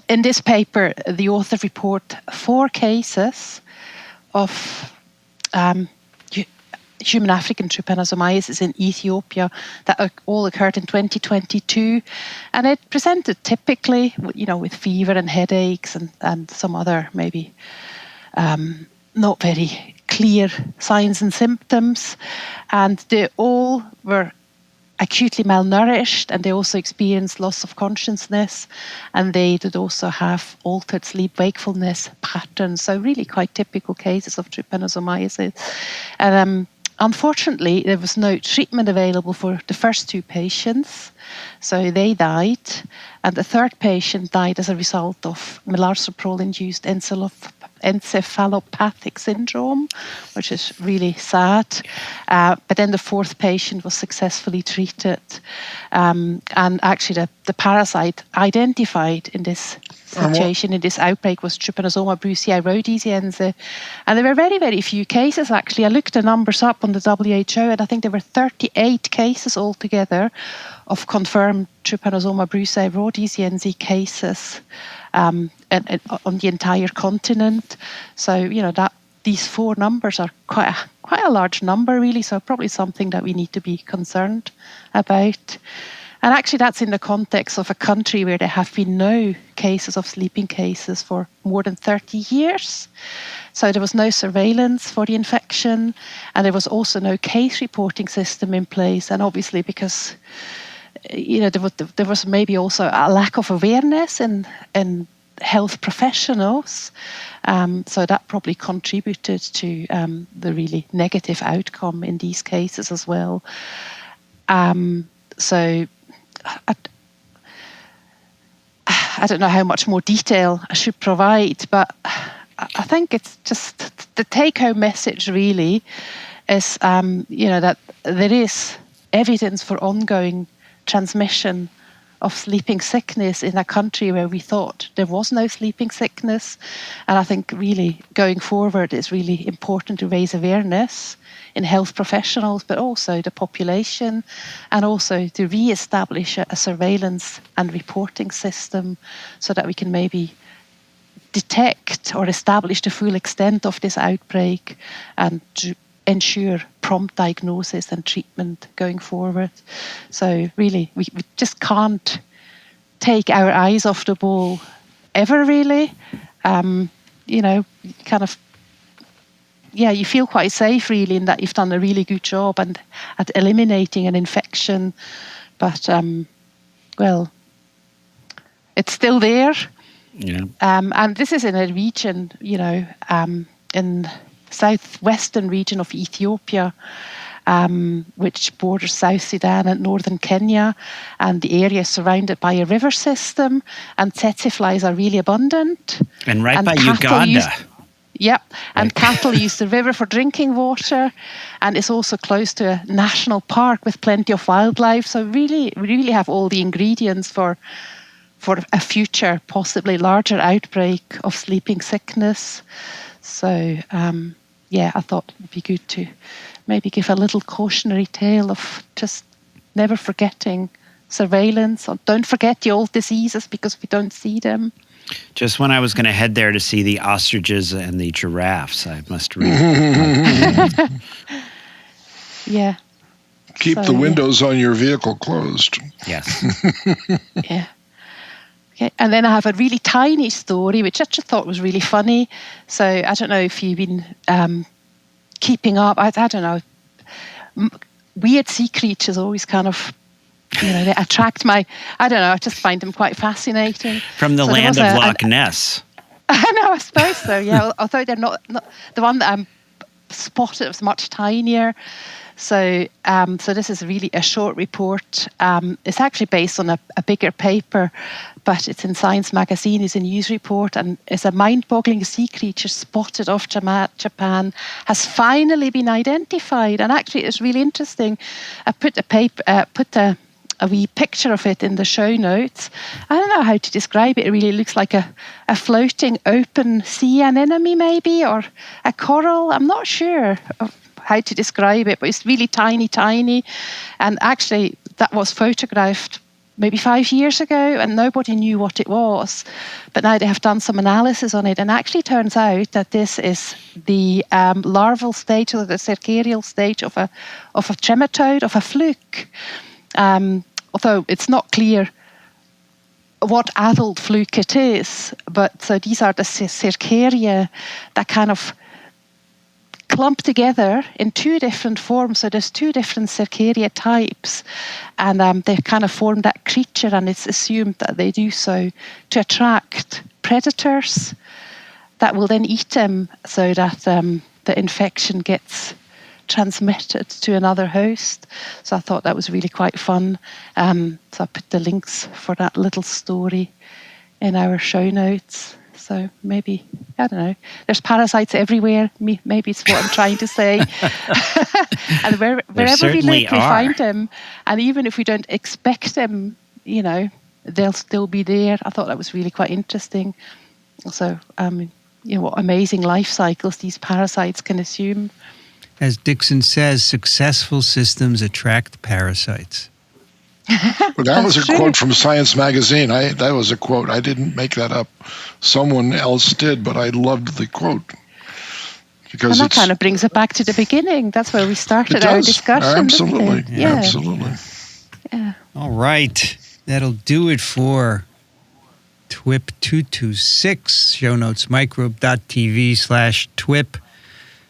In this paper, the author report 4 cases of human African trypanosomiasis in Ethiopia that all occurred in 2022, and it presented typically, with fever and headaches and some other maybe not very clear signs and symptoms, and they all were acutely malnourished, and they also experienced loss of consciousness, and they did also have altered sleep wakefulness patterns. So really quite typical cases of trypanosomiasis. And unfortunately, there was no treatment available for the first 2 patients, so they died. And the third patient died as a result of melarsoprol-induced encephalopathic syndrome, which is really sad. But then the 4th patient was successfully treated. And actually the parasite identified in this situation, in this outbreak, was Trypanosoma brucei rhodesiense. And there were very, very few cases, actually. I looked the numbers up on the WHO, and I think there were 38 cases altogether of confirmed Trypanosoma brucei rhodesiense cases on the entire continent. So, that these 4 numbers are quite a large number, really. So probably something that we need to be concerned about. And actually, that's in the context of a country where there have been no cases of sleeping cases for more than 30 years. So there was no surveillance for the infection, and there was also no case reporting system in place. And obviously, because there was maybe also a lack of awareness in health professionals, so that probably contributed to the really negative outcome in these cases as well. So I don't know how much more detail I should provide, but I think it's just the take-home message really is, that there is evidence for ongoing transmission of sleeping sickness in a country where we thought there was no sleeping sickness. And I think really going forward, it's really important to raise awareness in health professionals, but also the population, and also to re-establish a surveillance and reporting system so that we can maybe detect or establish the full extent of this outbreak and to ensure prompt diagnosis and treatment going forward. So really, we just can't take our eyes off the ball ever, really. You feel quite safe, really, in that you've done a really good job at eliminating an infection. But, it's still there. Yeah. And this is in a region, in southwestern region of Ethiopia, which borders South Sudan and northern Kenya, and the area is surrounded by a river system, and tsetse flies are really abundant. And by Uganda. Cattle use the river for drinking water, and it's also close to a national park with plenty of wildlife. So really, we really have all the ingredients for a future, possibly larger outbreak of sleeping sickness. So, I thought it would be good to maybe give a little cautionary tale of just never forgetting surveillance, or don't forget the old diseases because we don't see them. Just when I was going to head there to see the ostriches and the giraffes, I must read. Yeah. Keep the windows on your vehicle closed. Yes. Yeah. Okay. And then I have a really tiny story, which I just thought was really funny. So I don't know if you've been keeping up. I don't know. Weird sea creatures always kind of, they attract I just find them quite fascinating. From the land of Loch Ness. I know, I suppose so, yeah. Although they're not the one that I spotted was much tinier. So, so this is really a short report. It's actually based on a bigger paper, but it's in Science magazine. It's a news report, and it's a mind-boggling sea creature spotted off Japan has finally been identified. And actually, it's really interesting. I put a wee picture of it in the show notes. I don't know how to describe it. It really looks like a floating open sea anemone, maybe, or a coral. I'm not sure of how to describe it, but it's really tiny. And actually, that was photographed maybe 5 years ago, and nobody knew what it was. But now they have done some analysis on it, and actually turns out that this is the larval stage or the cercarial stage of a trematode, of a fluke. Although it's not clear what adult fluke it is, but so these are the cercaria that kind of clump together in two different forms. So there's two different cercaria types, and they kind of form that creature, and it's assumed that they do so to attract predators that will then eat them, so that the infection gets transmitted to another host. So I thought that was really quite fun. So I put the links for that little story in our show notes. So maybe, I don't know, there's parasites everywhere. Maybe it's what I'm trying to say. And wherever we look, we find them. And even if we don't expect them, they'll still be there. I thought that was really quite interesting. So, what amazing life cycles these parasites can assume. As Dixon says, successful systems attract parasites. Well, that was a quote from Science magazine. That was a quote. I didn't make that up. Someone else did, but I loved the quote. Because and that kind of brings it back to the beginning. That's where we started our discussion. Absolutely. Yeah. Absolutely. Yeah. All right. That'll do it for TWiP 226. Show notes, microbe.tv/TWiP.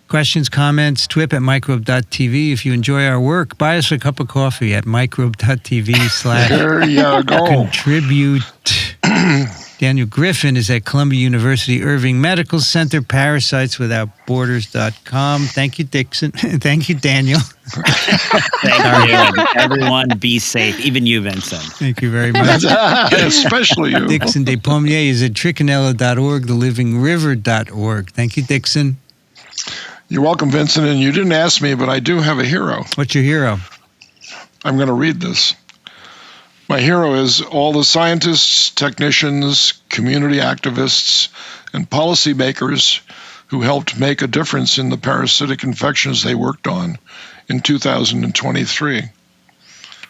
Questions, comments, TWiP@microbe.tv. If you enjoy our work, buy us a cup of coffee at microbe.tv/contribute. There you go. Daniel Griffin is at Columbia University Irving Medical Center, parasiteswithoutborders.com. Thank you, Dixon. Thank you, Daniel. Thank you. Everyone be safe, even you, Vincent. Thank you very much. Especially you. Dixon Despommier is at Racaniello.org, thelivingriver.org. Thank you, Dixon. You're welcome, Vincent. And you didn't ask me, but I do have a hero. What's your hero? I'm going to read this. My hero is all the scientists, technicians, community activists, and policymakers who helped make a difference in the parasitic infections they worked on in 2023.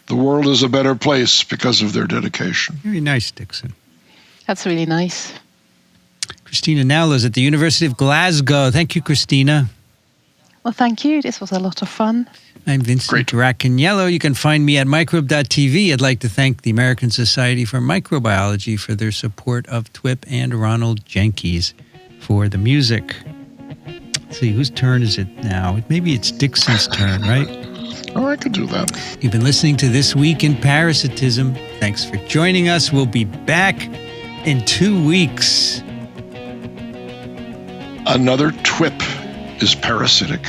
The world is a better place because of their dedication. Very nice, Dixon. That's really nice. Christina Nowla's at the University of Glasgow. Thank you, Christina. Well, thank you. This was a lot of fun. I'm Vincent Racaniello. You can find me at microbe.tv. I'd like to thank the American Society for Microbiology for their support of TWiP and Ronald Jenkins for the music. Let's see, whose turn is it now? Maybe it's Dixon's turn, right? Oh, I could do that. You've been listening to This Week in Parasitism. Thanks for joining us. We'll be back in 2 weeks. Another TWiP is parasitic.